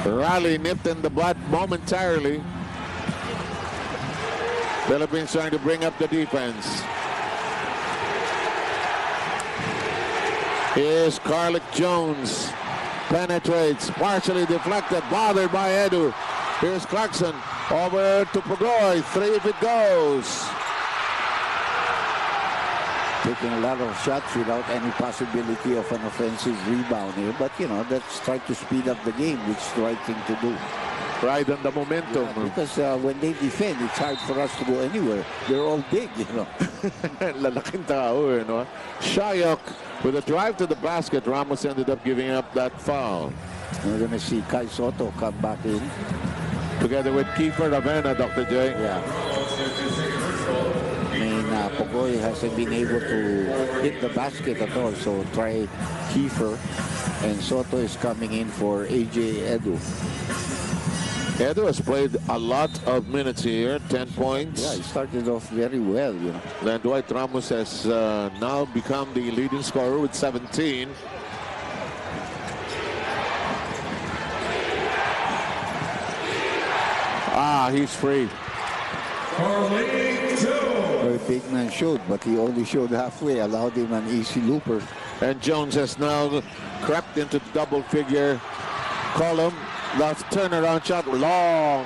Rally nipped in the bud momentarily. Philippines trying to bring up the defense. Here's Carlick Jones. Penetrates, partially deflected, bothered by Edu. Here's Clarkson. Over to Pugoy. 3 if it goes. Taking a lot of shots without any possibility of an offensive rebound here. But, you know, that's trying to speed up the game, which is the right thing to do. Right on the momentum. Yeah, because when they defend, it's hard for us to go anywhere. They're all big, you know. Lalaking tao, you know. Shayok with a drive to the basket. Ramos ended up giving up that foul. We're going to see Kai Soto come back in. Together with Kiefer Ravena, Dr. J. Yeah. I mean, Pugoy hasn't been able to hit the basket at all. So try Kiefer. And Soto is coming in for AJ Edu. Edu has played a lot of minutes here, 10 points. Yeah, he started off very well, you know. Then Dwight Ramos has now become the leading scorer with 17. He's free. Very big man showed, but he only showed halfway, allowed him an easy looper. And Jones has now crept into the double figure column. Last turnaround shot, long.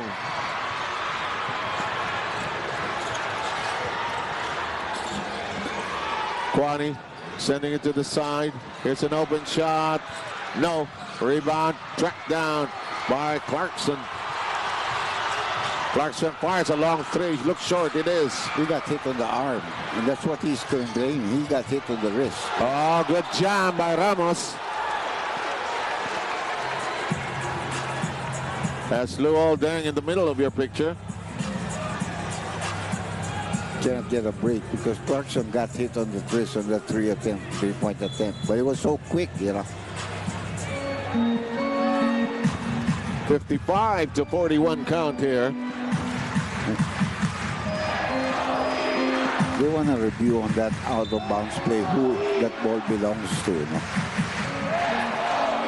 Kwani sending it to the side. Here's an open shot. No. Rebound tracked down by Clarkson. Clarkson fires a long 3. Looks short. It is. He got hit on the arm, and that's what he's complaining. He got hit on the wrist. Oh, good jam by Ramos. That's Lou Oldang in the middle of your picture. Cannot get a break because Clarkson got hit on the wrist on that 3-point attempt. But it was so quick, you know. 55-41 count here. They want a review on that out-of-bounds play, who that ball belongs to, you know.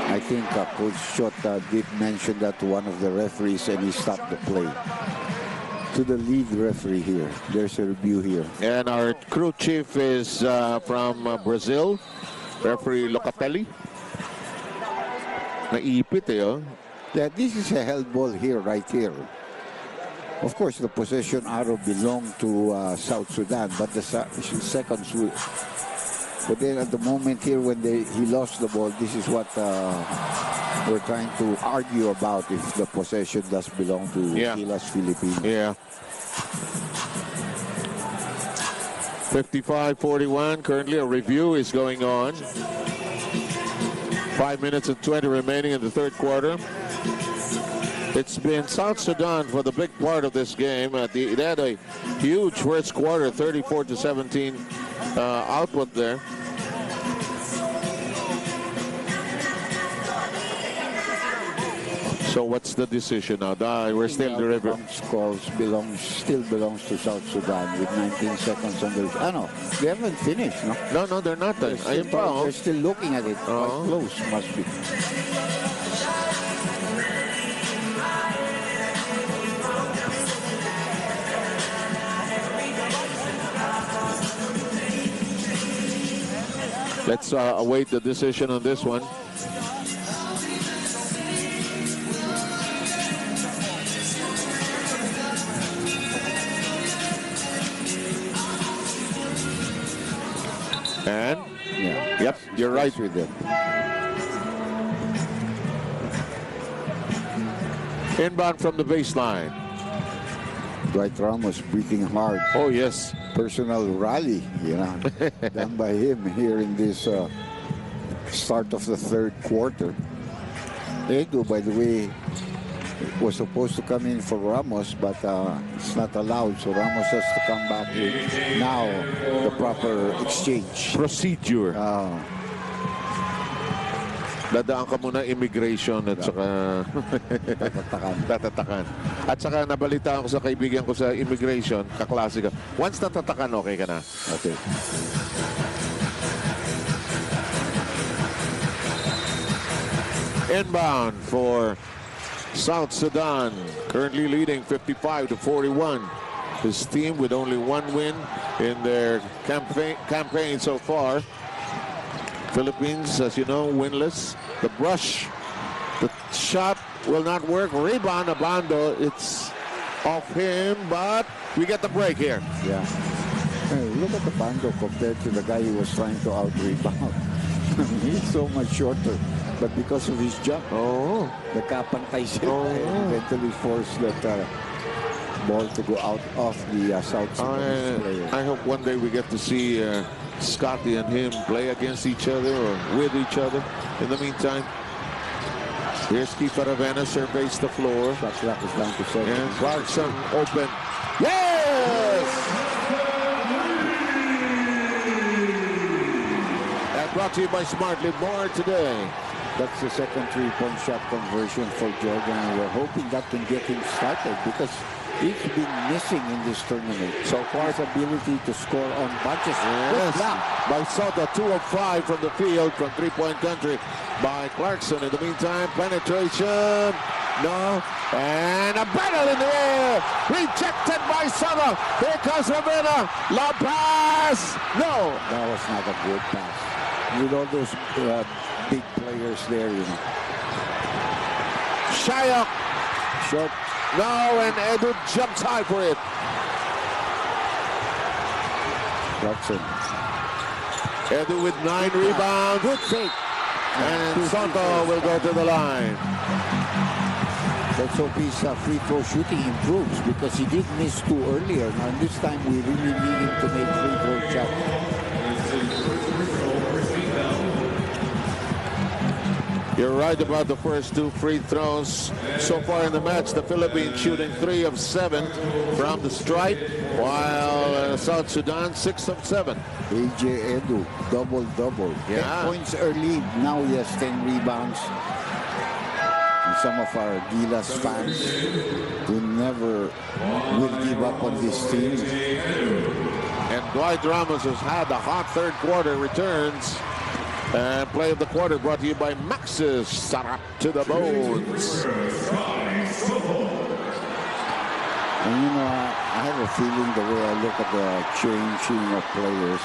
I think Coach Shot did mention that to one of the referees and he stopped the play. To the lead referee here. There's a review here. And our crew chief is from Brazil, referee Locatelli. Naipit oh. Yeah, this is a held ball here, right here. Of course, the possession arrow belonged to South Sudan, but the seconds will. But then at the moment here when he lost the ball, this is what we're trying to argue about, if the possession does belong to GILAS Philippines. Yeah. 55-41. Currently a review is going on. 5 minutes and 20 remaining in the third quarter. It's been South Sudan for the big part of this game. They had a huge first quarter, 34-17 output there. So what's the decision now? We're still the river. Calls still belongs to South Sudan with 19 seconds on the. No, they haven't finished. No, no, they're not. They're still looking at it. Quite close, must be. Let's await the decision on this one. And Yeah. yep, you're right with them. Inbound from the baseline. Dwight Ramos breathing hard. Oh yes. Personal rally, done by him here in this start of the third quarter. Edu, by the way, was supposed to come in for Ramos, but it's not allowed, so Ramos has to come back in. Now, the proper exchange. Procedure. Dadaan ka muna immigration at saka tatatakan. At saka nabalitaan ko sa kaibigan ko sa immigration, kaklase ka. Once natatakan, okay ka na. Okay. Inbound for South Sudan, currently leading 55-41. His team with only one win in their campaign so far. Philippines, as you know, winless. The brush, the shot will not work. Rebound, Abando, it's off him, but we get the break here. Yeah. Hey, look at the Bando compared to the guy he was trying to out-rebound. He's so much shorter. But because of his jump, the kapantay sila eventually forced that ball to go out of the South Sudan player. I hope one day we get to see Scotty and him play against each other or with each other. In the meantime, here's Kifa Ravena, surveys the floor. Shot clock is down to 7. And Clarkson open. Yes! That brought to you by Smartly More today. That's the second three-point shot conversion for Jordan, and we're hoping that can get him started because he's been missing in this tournament. So far, his ability to score on bunches. Yes. By Soto, 2 of 5 from the field from three-point country by Clarkson. In the meantime, penetration. No. And a battle in the air. Rejected by Soto. Here comes Ravena. Lob pass. No. That was not a good pass. With all those big players there, Shayok. Shot. No, and Edu jumps high for it. Clarkson. Edu with 9 rebounds. Good fake. And Soto will go to the line. Let's hope his free throw shooting improves because he did miss 2 earlier. Now this time we really need him to make free throw shots. You're right about the first 2 free throws. So far in the match, the Philippines shooting 3 of 7 from the stripe, while South Sudan 6 of 7. AJ Edu, double-double. Yeah. 10 points early, now he has 10 rebounds. And some of our GILAS fans who never will give up on this team. And Dwight Ramos has had a hot third quarter, returns. And play of the quarter brought to you by Max's Sarap to the bones. And I have a feeling the way I look at the changing of players,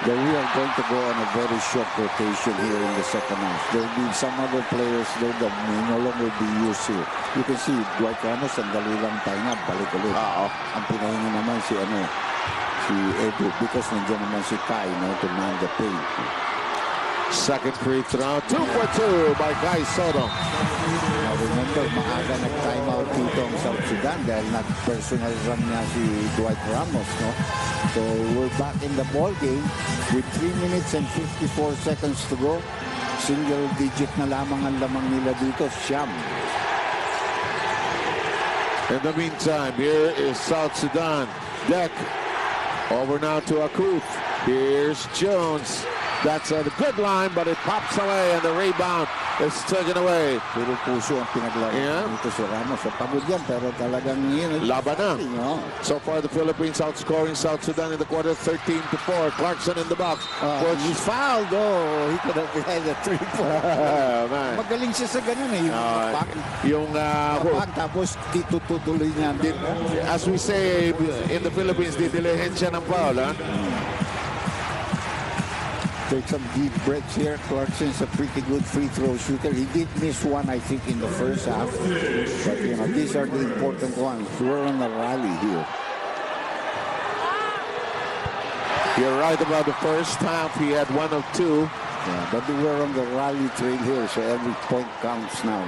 that we are going to go on a very short rotation here in the second half. There will be some other players there that may no longer be used here. You can see Dwight Ramos, ang dali lang tayo na, balik ulit. Ang pinahingi naman si Edu, because nandiyan naman si Kai to man the paint. Second free throw, 2 for 2 by Kai Soto. Now remember, maaga nag-timeout dito ang South Sudan dahil nag-personal run niya si Dwight Ramos, So we're back in the ball game with 3 minutes and 54 seconds to go. Single digit na lamang ang lamang nila dito, Siyam. In the meantime, here is South Sudan. Deck. Over now to Akuth. Here's Jones. That's a good line, but it pops away, and the rebound is taken away. Puro puso ang pinaglaro dito si Ramos. So, pagod yan, pero talagang laban na. So far, the Philippines outscoring South Sudan in the quarter 13-4. Clarkson in the box. He's fouled. He could have had a 3-point. Magaling siya sa ganun Yung tapos tutuloy niya. As we say in the Philippines, didilihin siya ng foul. Take some deep breaths here. Clarkson's a pretty good free throw shooter. He did miss one, I think, in the first half. But, you know, these are the important ones. We're on a rally here. You're right about the first half. He had 1 of 2. Yeah, but we're on the rally trail here, so every point counts now.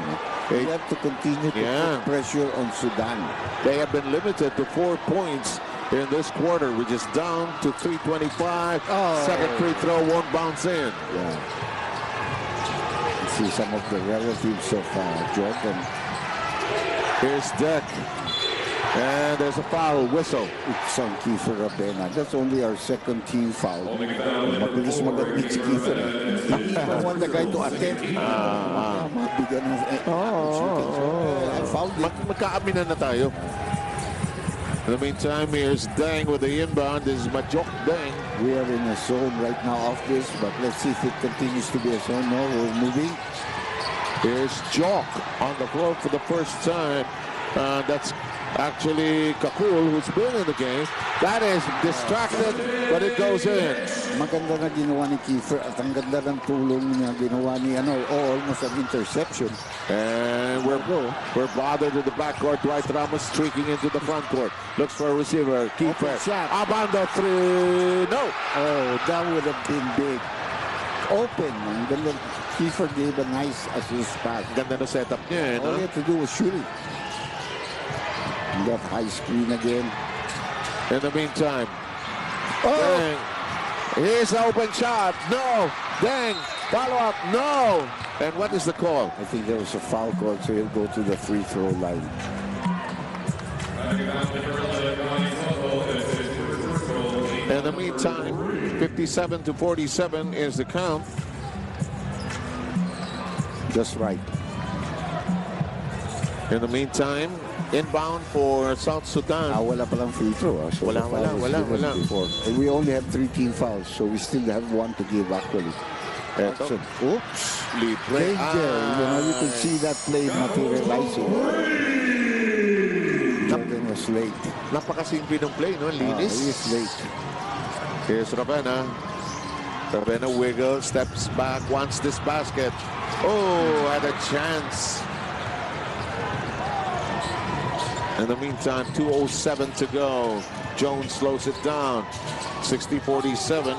They have to continue to put pressure on Sudan. They have been limited to 4 points in this quarter, which is down to 3:25. Second free throw won't bounce in. Yeah. You see some of the relatives of Jordan. Here's Deck. And there's a foul whistle. It's on Kiefer Rabena. That's only our second team foul. Mabilis mag-admit si Kiefer. I want the guy to attempt. Mabigyan ng I fouled it. Magkaaminan na tayo. In the meantime, here's Deng with the inbound. This is Majok Deng. We are in a zone right now off this, but let's see if it continues to be a zone. No, we're moving. Here's Jok on the floor for the first time. That's actually Kakul, who's been in the game. That is distracted, but it goes in. Maganda na ginawa ni Kiefer at ang ganda ng tulong niya ginawa ni almost an interception. And we're bothered in the backcourt. Dwight Ramos streaking into the front court. Looks for a receiver. Kiefer. Abando 3. No. Oh, that would have been big. Open. Ang ganda. Kiefer gave a nice assist pass. Ganda na setup niya. All he had to do was shoot it. That high screen again. In the meantime, Deng. Here's the open shot. No. Deng. Follow up. No. And what is the call? I think there was a foul call, so he'll go to the free throw line. In the meantime, 57-47 is the count. Just right. In the meantime, inbound for South Sudan. Wala palang free throw. So wala. And we only have 3 team fouls, so we still have 1 to give actually. Edson. Oops. Lead play. Danger. You can see that play materializing. Jordan was late. Napakasimple ng play, no? Linis. He is late. Here's Ravena. Ravena wiggles, steps back, wants this basket. Oh, had a chance. In the meantime, 2:07 to go. Jones slows it down. 60-47.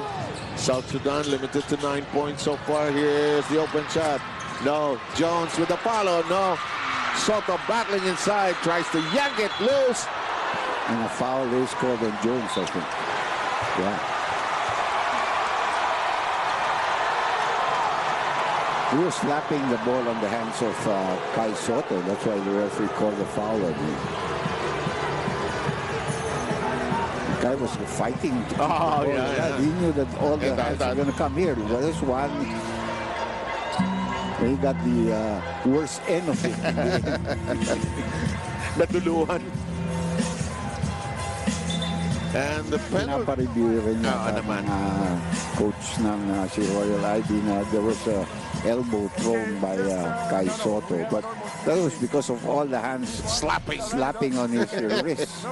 South Sudan limited to 9 points so far. Here's the open shot. No. Jones with the follow. No. Soto battling inside. Tries to yank it loose. And a foul is called on Jones, I think. Yeah. He was slapping the ball on the hands of Kai Soto. That's why the referee called the foul on him. The guy was fighting. Yeah. He knew that all the hands are going to come here. Well, there's one. He got the worst end of it. Natuluhan. And the penalty. Pinapa-review rin yung coach ng si Royal IB na there was a elbow thrown by Kai Soto, but that was because of all the hands slapping on his wrist.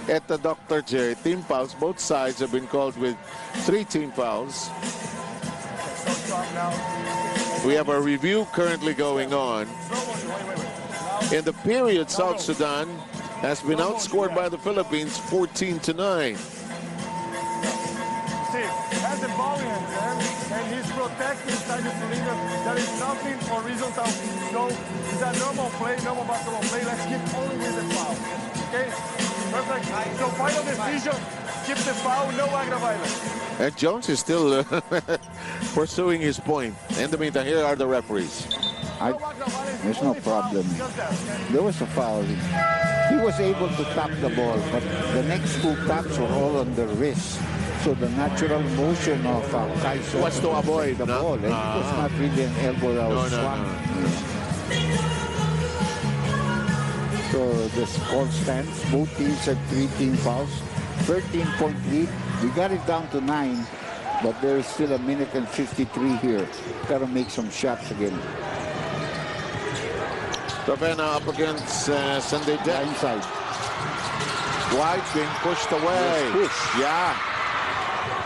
At the Dr. J, team fouls. Both sides have been called with 3 team fouls. We have a review currently going on. In the period, South Sudan has been outscored by the Philippines 14-9. Has the ball in his hand, and he's protecting inside the cylinder. There is nothing horizontal. So it's a normal play, normal basketball play. Let's keep only with the foul. Okay? Perfect. So final decision, keep the foul, no aggro violence. And Jones is still pursuing his point. In the meantime, here are the referees. There's no problem. There was a foul. He was able to tap the ball, but the next 2 taps were all on the wrist. So the natural motion of Kai Soto was to avoid the ball. It was not really an elbow that was swung. So the score stands. Both teams have 3 team fouls. 13-point lead. We got it down to 9, but there is still 1 minute and 53 here. Got to make some shots again. Ravena up against Sunday Deck. Inside. Dwight being pushed away. Push. Yeah.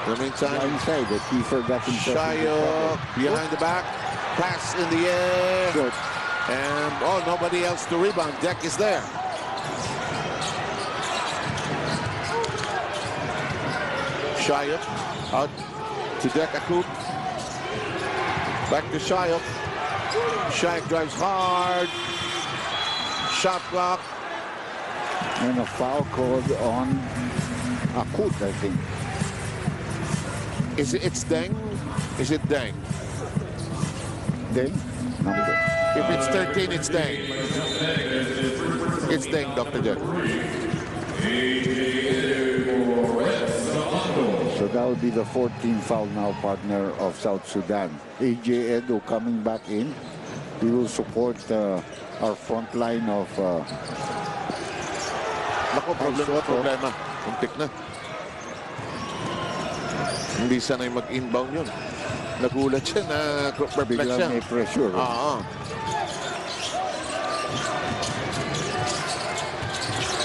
In the meantime, inside that he forgot himself. Shayo behind the back. Pass in the air. Short. And, oh, nobody else to rebound. Deck is there. Shayo out to Deck Akut. Back to Shayo. Shayo drives hard. Shot clock. And a foul called on Akut, I think. It's Deng? Is it Deng? Deng? Number. If it's 13, it's Deng. It's Deng, Dr. Jack. So that will be the 14th foul now, partner of South Sudan. AJ Edo coming back in. He will support our front line of Nako, problema. Untik na. Hindi sanay mag-inbound yun. Nagulat siya na perplex biglang siya. may pressure.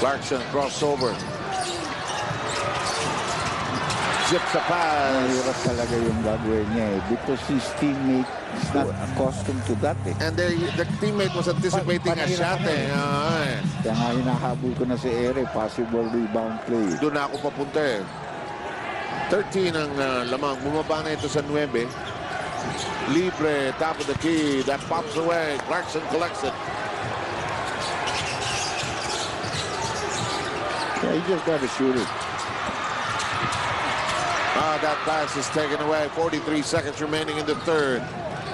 Clarkson crossover. Zip sa pass. Mahirap talaga yung gagawin niya because his teammate is not accustomed to that. And the teammate was anticipating a shot. Kaya nga hinahabol ko na si Ere, possible rebound play. Doon na ako papunta 13 ang lamang. Bumaba na ito sa 9. Libre, top of the key. That pops away. Clarkson collects it. Yeah, he just got to shoot it. That pass is taken away. 43 seconds remaining in the third.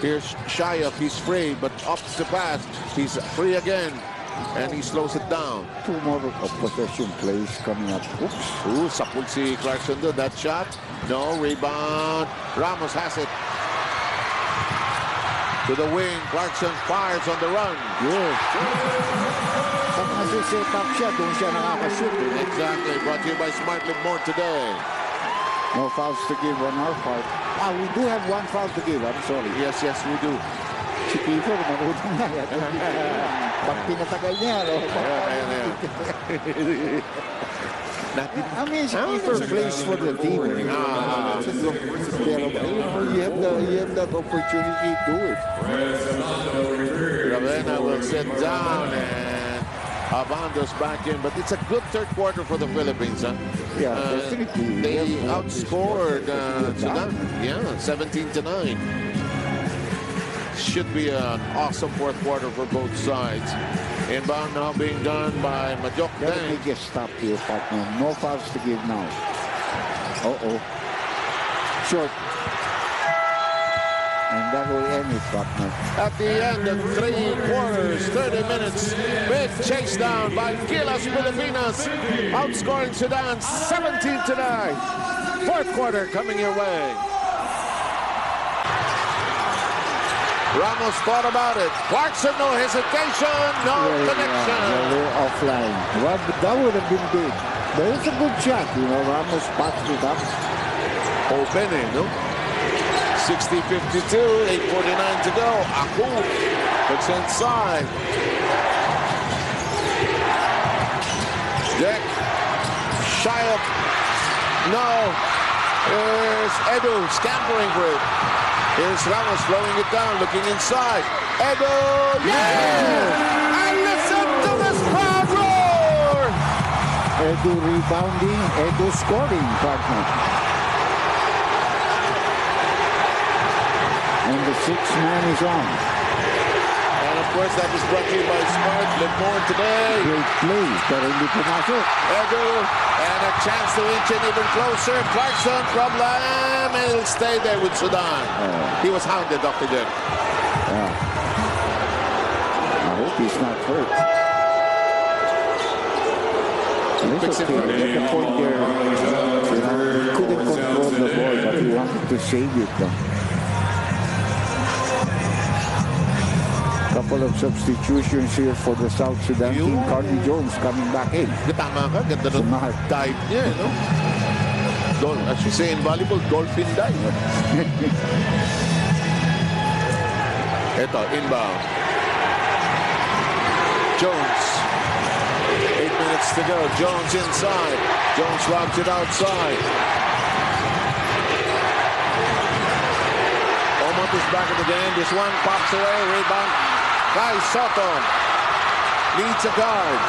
Here's Shayok. He's free, but up the pass. He's free again, and he slows it down. 2 more possession plays coming up. Oops. Ooh, sapul si Clarkson doon. That shot. No, rebound. Ramos has it. To the wing. Clarkson fires on the run. Yes. Pag nasi-set up siya, doon siya nakakashoot. Exactly. Brought to you by Smart Live More today. No fouls to give on our part. We do have 1 foul to give. I'm sorry. Yes, we do. Si Pico, marunong na. Pag pinatagal niya, I mean, si Pico plays for the team. You have that opportunity to do it. Ravena will sit down and Abando's back in, but it's a good third quarter for the Philippines. Yeah, definitely. They outscored Sudan. Yeah, 17-9. Should be an awesome fourth quarter for both sides. Inbound now being done by Majok Let Deng. me just stop here, partner. No fouls to give now. Short. And that will end it, partner. At the end of 3 quarters, 30 minutes, big chase down by GILAS Pilipinas, outscoring Sudan 17-9. Fourth quarter coming your way. Ramos thought about it. Clarkson, no hesitation, no connection. They're offline. Well, that would have been big. But it's a good shot, Ramos passed it up. Open, no? 60-52, 8:49 to go. Aku looks inside. Deck. Shayok. No. Here's Edu scampering for it. Here's Ramos slowing it down, looking inside. Edu, yeah! And listen to this crowd roar! Edu rebounding, Edu scoring, partner. And the 6th man is on. And of course, that is brought to you by Smart Live More today. Great play, pero hindi pumasok. Edu, and a chance to inch it even closer. Clarkson, problem, and he'll stay there with Sudan. He was hounded, Dr. Jen. I hope he's not hurt. It's okay. At the point there, he couldn't control the ball, but he wanted to save it. Couple of substitutions here for the South Sudan team. Carly Jones coming back in. Tama ka, ganda ng dive niya, no? As you say in volleyball, dolphin dive. Ito, inbound. Jones. 8 minutes to go. Jones inside. Jones robs it outside. South is back in the game. This one pops away. Rebound. Kai Soto leads a guard.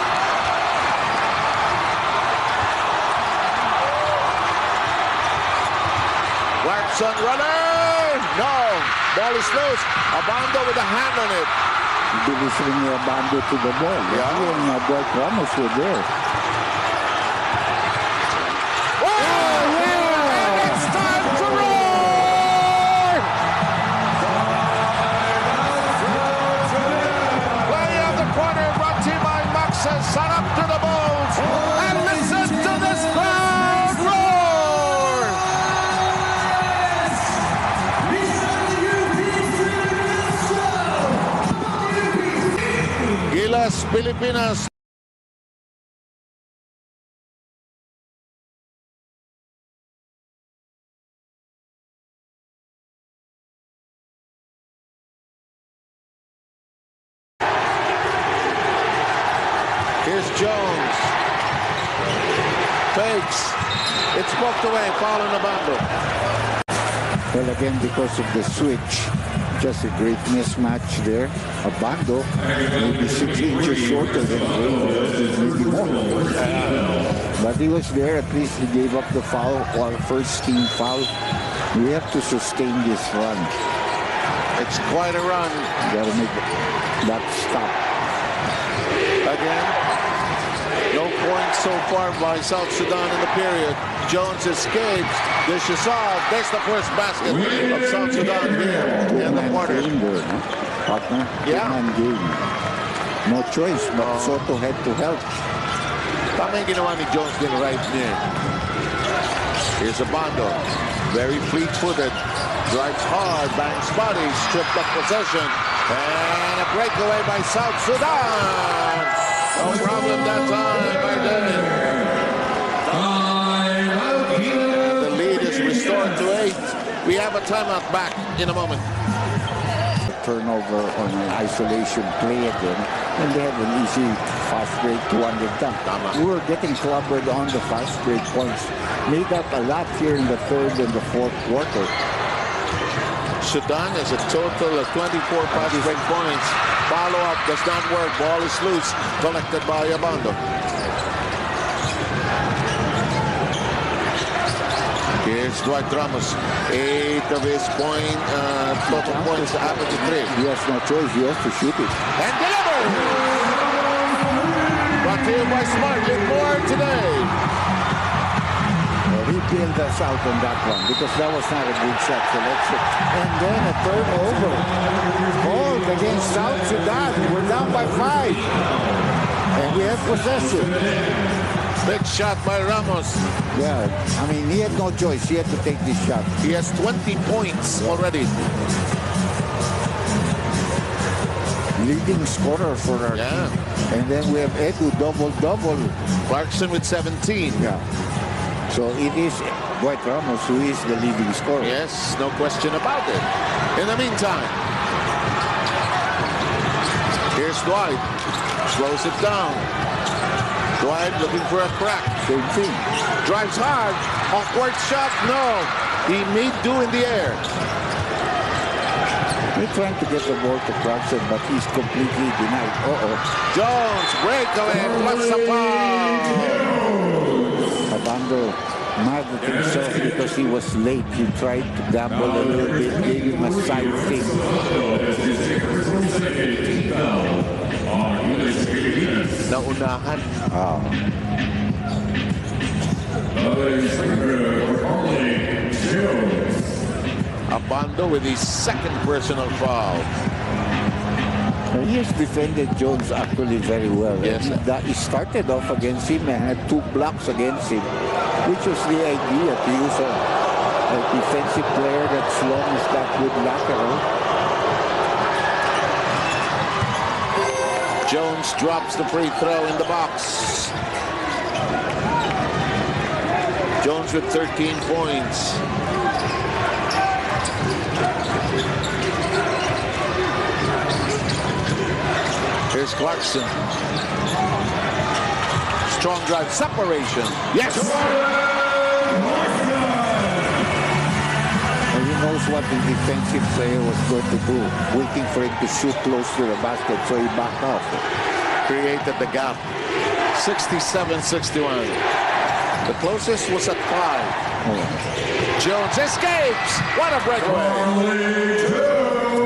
Watson running. No. Ball is loose. Abando with a hand on it. Bilis rin ni Abando to the ball. Yeah. Yung Dwight Ramos were there. Son up to the Bulls, and listen to this crowd roar! GILAS, Pilipinas. Here's Jones. Fakes. It's poked away. Foul on Abando. Well, again, because of the switch, just a great mismatch there. Abando, maybe 6 inches shorter than Ray, maybe more. But he was there. At least he gave up the foul, our first team foul. We have to sustain this run. It's quite a run. Got to make that stop. Again. No points so far by South Sudan in the period. Jones escapes. Dishes off. That's the first basket of South Sudan here in the quarter. Partner, yeah. Game. No choice, but Soto had to help. Tama yung ginawa ni Jones din right near. Here's Abando. Very fleet-footed. Drives hard. Bangs body. Stripped up possession. And a breakaway by South Sudan. No problem that time by David. The lead is restored to 8. We have a timeout back in a moment. Turnover on an isolation play again, and they have an easy fast break 200 dunk. We were getting clobbered on the fast break points. Made up a lot here in the third and the fourth quarter. Sudan has a total of 24 fast break points. Follow-up does not work. Ball is loose. Collected by Abando. Here's Dwight Ramos. 8 of his total points average 3. He has no choice. He has to shoot it. And deliver! Brought to you by Smart. Live more today. He bailed us out on that one because that was not a good shot selection. And then a turnover. Called against South Sudan. We're down by 5. And we have possession. Big shot by Ramos. Yeah, I mean, he had no choice. He had to take this shot. He has 20 points already. Leading scorer for our team. And then we have Edu double-double. Clarkson with 17. Yeah. So it is Dwight Ramos who is the leading scorer. Yes, no question about it. In the meantime, here's Dwight. Slows it down. Dwight looking for a crack. Same thing. Drives hard. Awkward shot. No. He made do in the air. They're trying to get the ball to Clarkson, but he's completely denied. Jones, breakaway, plus a foul. Abando mad at himself because he was late. He tried to gamble a little bit, gave him a side thing. Naunahan. Abando with his second personal foul. He has defended Jones actually very well. Yes. He started off against him and had 2 blocks against him, which was the idea, to use a defensive player that's long as that good lateral. Jones drops the free throw in the box. Jones with 13 points. Here's Clarkson. Strong drive, separation. Yes! And knows what the defensive player was going to do, waiting for him to shoot close to the basket, so he backed off. Created the gap. 67-61. The closest was at 5. Jones escapes. What a breakaway.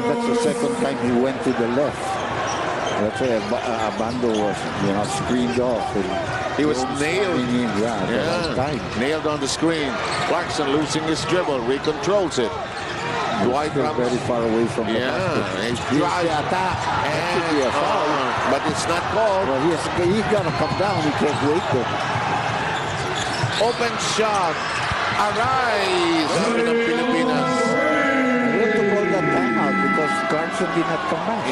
That's the second time he went to the left. That's why Abando was, screened off. He was nailed. Nailed on the screen. Clarkson losing his dribble. Recontrols it. Dwight very far away from the basket. He drives the attack. But it's not called. Well, he's got to come down. He can't wait there. Open shot. Arise. Sabi ng Pilipinas. We have to call that timeout because Clarkson did not come back.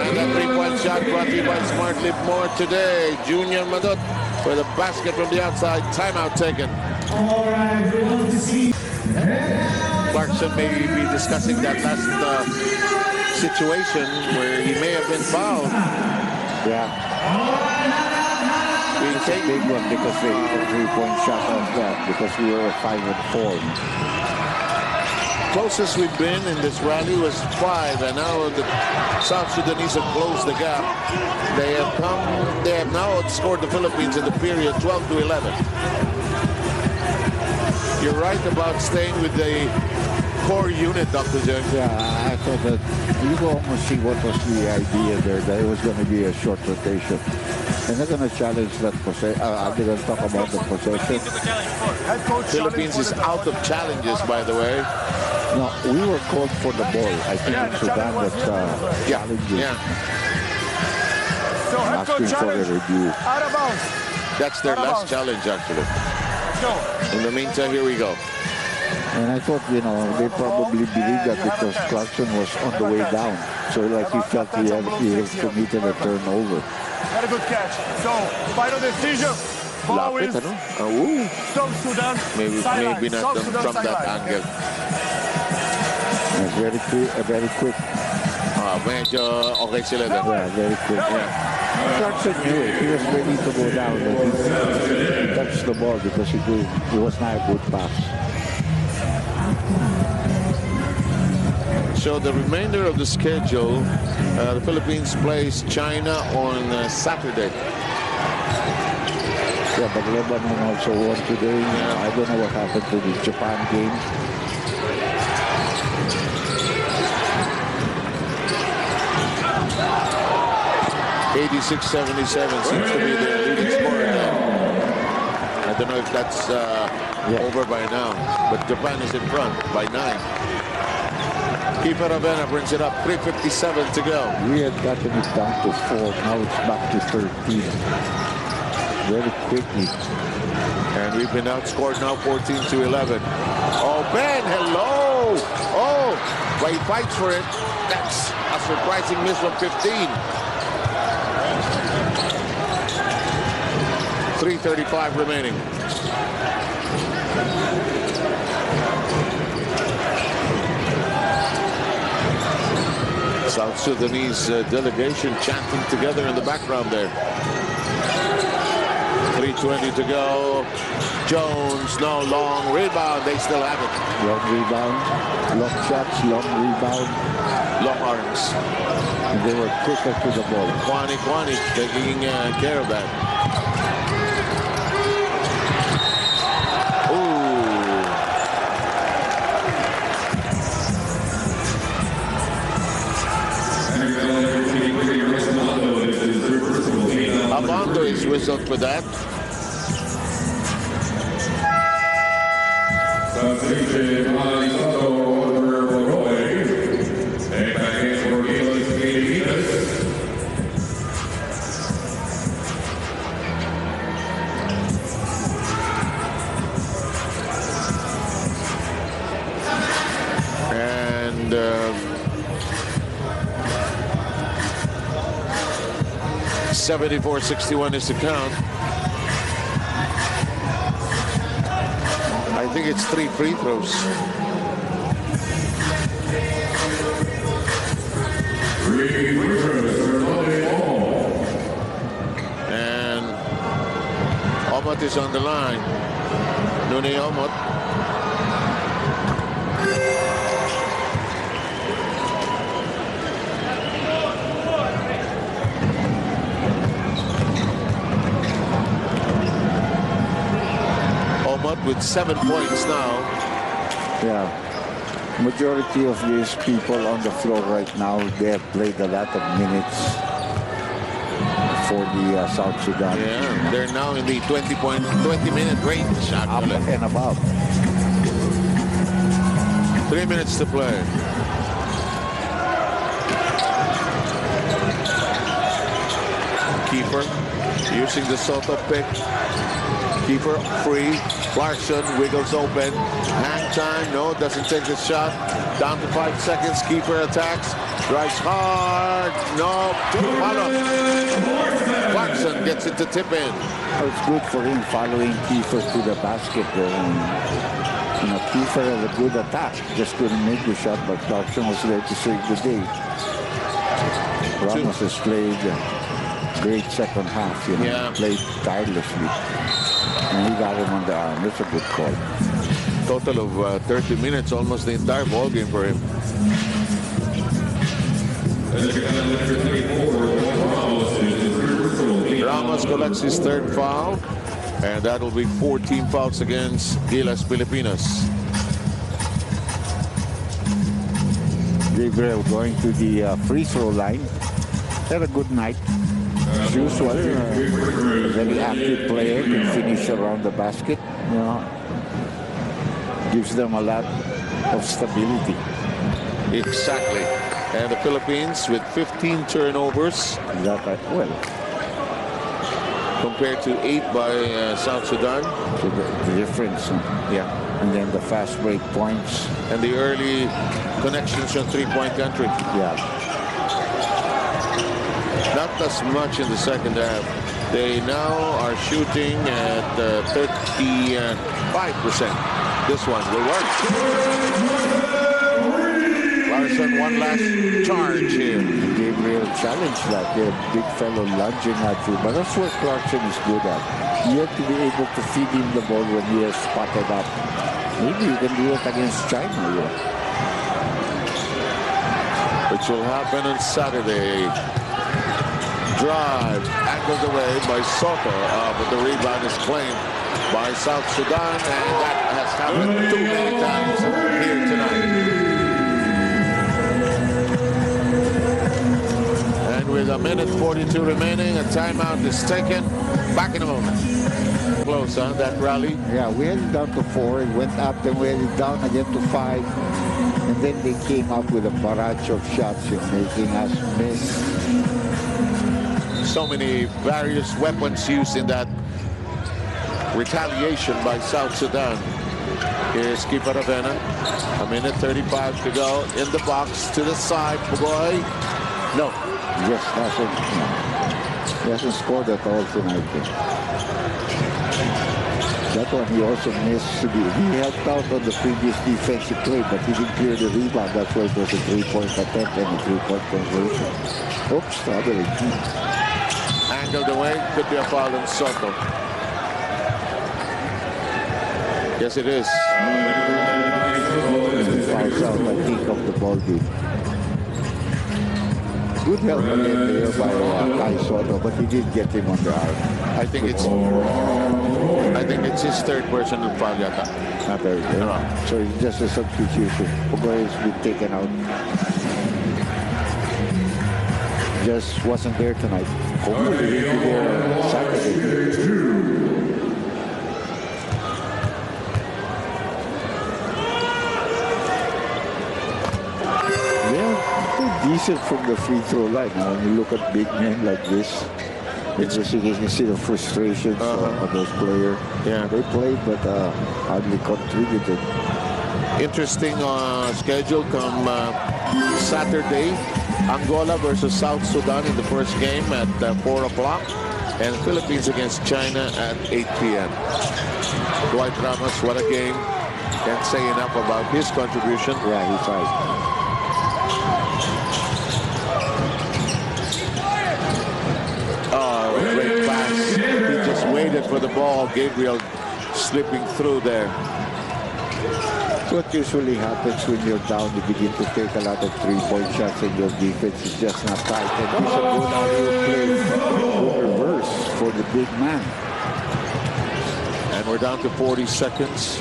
And that 3-point shot brought to you by Smart Lip More today. Junior Madot for the basket from the outside. Timeout taken. All right, we want to see. Clarkson may be discussing that last situation where he may have been fouled. Yeah. It's a big one because they hit a 3-point shot on that because we were 5-4. Closest we've been in this rally was 5, and now the South Sudanese have closed the gap. They have now outscored the Philippines in the period 12-11. You're right about staying with the core unit, Dr. James. Yeah, I thought that you go almost see what was the idea there, that it was going to be a short rotation. And they're going to challenge that possession. They're going to talk about the possession. Philippines is out of challenges, by the way. No, we were called for the ball. I think in Sudan was challenging. Yeah. So head coach Asking for a review. Out of bounds. That's their last challenge, actually. Go. In the meantime, here we go. And I thought, they probably believed that because Clarkson was on the way down. So like he felt he had committed a turnover. Very good catch. So, final decision. Ball is South Sudan. Maybe not from that angle. Very quick. Medyo okay sila doon. Yeah, very quick. Clarkson knew it. He was ready to go down. He touched the ball because it was not a good pass. So the remainder of the schedule, the Philippines plays China on Saturday. Yeah, but Lebanon also won today. I don't know what happened to the Japan game. $86-77 seems to be the leading score now. I don't know if that's over by now, but Japan is in front by 9. Keeper Avena brings it up, 3:57 to go. We had gotten it down to 4, now it's back to 13. Very quickly. And we've been outscored now 14-11. Oh, Ben, hello! Oh, but he fights for it. That's a surprising miss from 15. 3:35 remaining. South Sudanese delegation chanting together in the background there. 3:20 to go. Jones, no, long rebound. They still have it. Long rebound, long shots, long rebound. Long arms. And they were quicker to the ball. Kwani taking care of that. Abando is whistled for that. And 74-61 is the count. I think it's 3 free throws. And Omot is on the line. Nune Omot. with 7 points now. Yeah. Majority of these people on the floor right now, they have played a lot of minutes for the South Sudan. Yeah, they're now in the 20-minute range. Up and above. 3 minutes to play. Keeper using the Soto pick. Keeper free. Clarkson wiggles open. Hang time. No, doesn't take the shot. Down to 5 seconds. Keeper attacks. Drives hard. No. Follow. Clarkson gets it to tip in. Oh, it's good for him following Kiefer to the basket. You know, Kiefer has a good attack. Just couldn't make the shot, but Clarkson was there to save the day. Ramos has played great second half, you know, Yeah. played tirelessly. And he got him on the arm. That's a good call. Total of 30 minutes, almost the entire ball game for him. Ramos collects his 3rd foul, and that will be 14 fouls against GILAS Pilipinas. Gabriel going to the free throw line. Had a good night. As usual, a very active player, can finish around the basket. You know, gives them a lot of stability. Exactly. And the Philippines with 15 turnovers. Well, compared to 8 by South Sudan. so the difference. Yeah. And then the fast break points. And the early connections on three-point country. Yeah. Not as much in the second half. They now are shooting at 35%. This one will work. Larson, one last charge here. Gabriel challenged that. The big fellow lunging at you. But that's what Clarkson is good at. You have to be able to feed him the ball when he is spotted up. Maybe you can do it against China. Yeah. Which will happen on Saturday. Drive angled away by Soto, but the rebound is claimed by South Sudan, and that has happened too many times here tonight. And with 1:42 remaining, a timeout is taken. Back in a moment. Close, huh, that rally? Yeah, we had it down to 4. It went up, then we had it down again to 5. And then they came up with a barrage of shots in making us miss. So many various weapons used in that retaliation by South Sudan. Here's Keeper Avena. 1:35 to go in the box to the side. Boy. No. Just he hasn't scored at all tonight. That one he also missed. He helped out on the previous defensive play, but he didn't clear the rebound. That's why it was a 3-point attempt and a 3-point conversion. Oops, the other way. Angled away, could be a foul on Soto. Yes, it is. Fouls out, I think, of the ball game. Good help again there by Kai Soto, but he did get him on the arm. I think it's his 3rd personal foul yata. Not very good. No. So it's just a substitution. Pugoy has been taken out. Just wasn't there tonight. Hopefully he'll be there Saturday. Yeah, decent from the free throw line. Now, when you look at big men like this, it's just you can see the frustrations of those players. Yeah. They played, but hardly contributed. Interesting schedule come Saturday. Angola versus South Sudan in the first game at 4 o'clock. And Philippines against China at 8 p.m. Dwight Ramos, what a game. Can't say enough about his contribution. Yeah, he's right. Oh, great pass. He just waited for the ball. Gabriel slipping through there. What usually happens when you're down, you begin to take a lot of 3-point shots and your defense is just not tight. And this is a good alley play, good reverse for the big man. And And we're down to 40 seconds.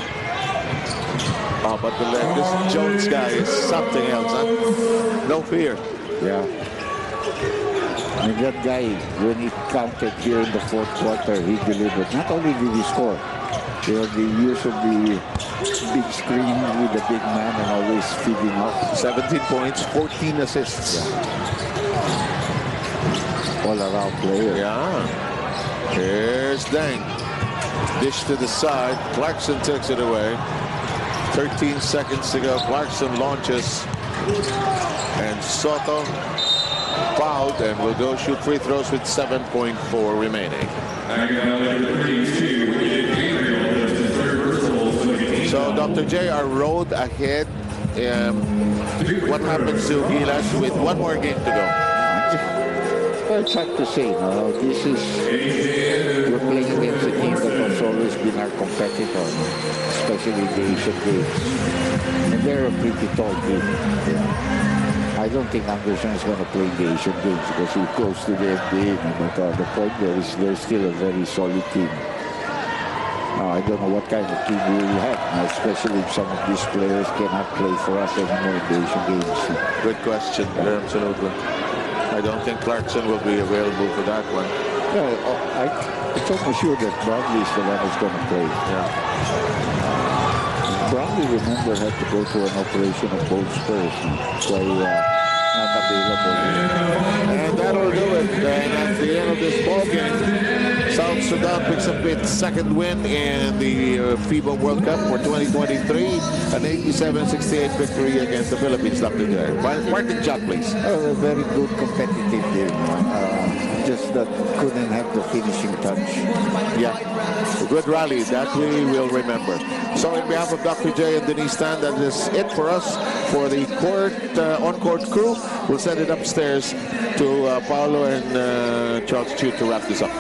Oh, but this Jones guy is something else, huh? No fear. Yeah. And that guy, when he counted here in the fourth quarter, he delivered. Not only did he score, you know, the use of the big screen with the big man and always feeding off. 17 points, 14 assists. Yeah. All-around player. Yeah. Here's Dang. Dish to the side. Clarkson takes it away. 13 seconds to go. Clarkson launches. And Soto fouled and will go shoot free throws with 7.4 remaining. So, Dr. J, our road ahead. What happens to GILAS with one more game to go? Well, it's hard to say. No? This is, we're playing against a team that has always been our competitor, especially in the Asian Games. And they're a pretty tall team. Yeah. I don't think Anderson is going to play in the Asian Games because he goes to the NBA. But the point there is they're still a very solid team. I don't know what kind of team we will have, especially if some of these players cannot play for us anymore in the Asian Games. Good question. Absolutely. I don't think Clarkson will be available for that one. Well, it's almost sure that Brownlee is the one who's going to play. Yeah. Brownlee, remember, had to go through an operation of both spurs. So not available. And that'll do it. And at the end of this ball game, South Sudan picks up its second win in the FIBA World Cup for 2023. An 87-68 victory against the Philippines. Dr. J. Martin Jack, please. A very good competitive game. Just that couldn't have the finishing touch. Yeah, a good rally that we will remember. So on behalf of Dr. J and Denise Tan, that is it for us for the on-court crew. We'll send it upstairs to Paolo and Charles Chu to wrap this up.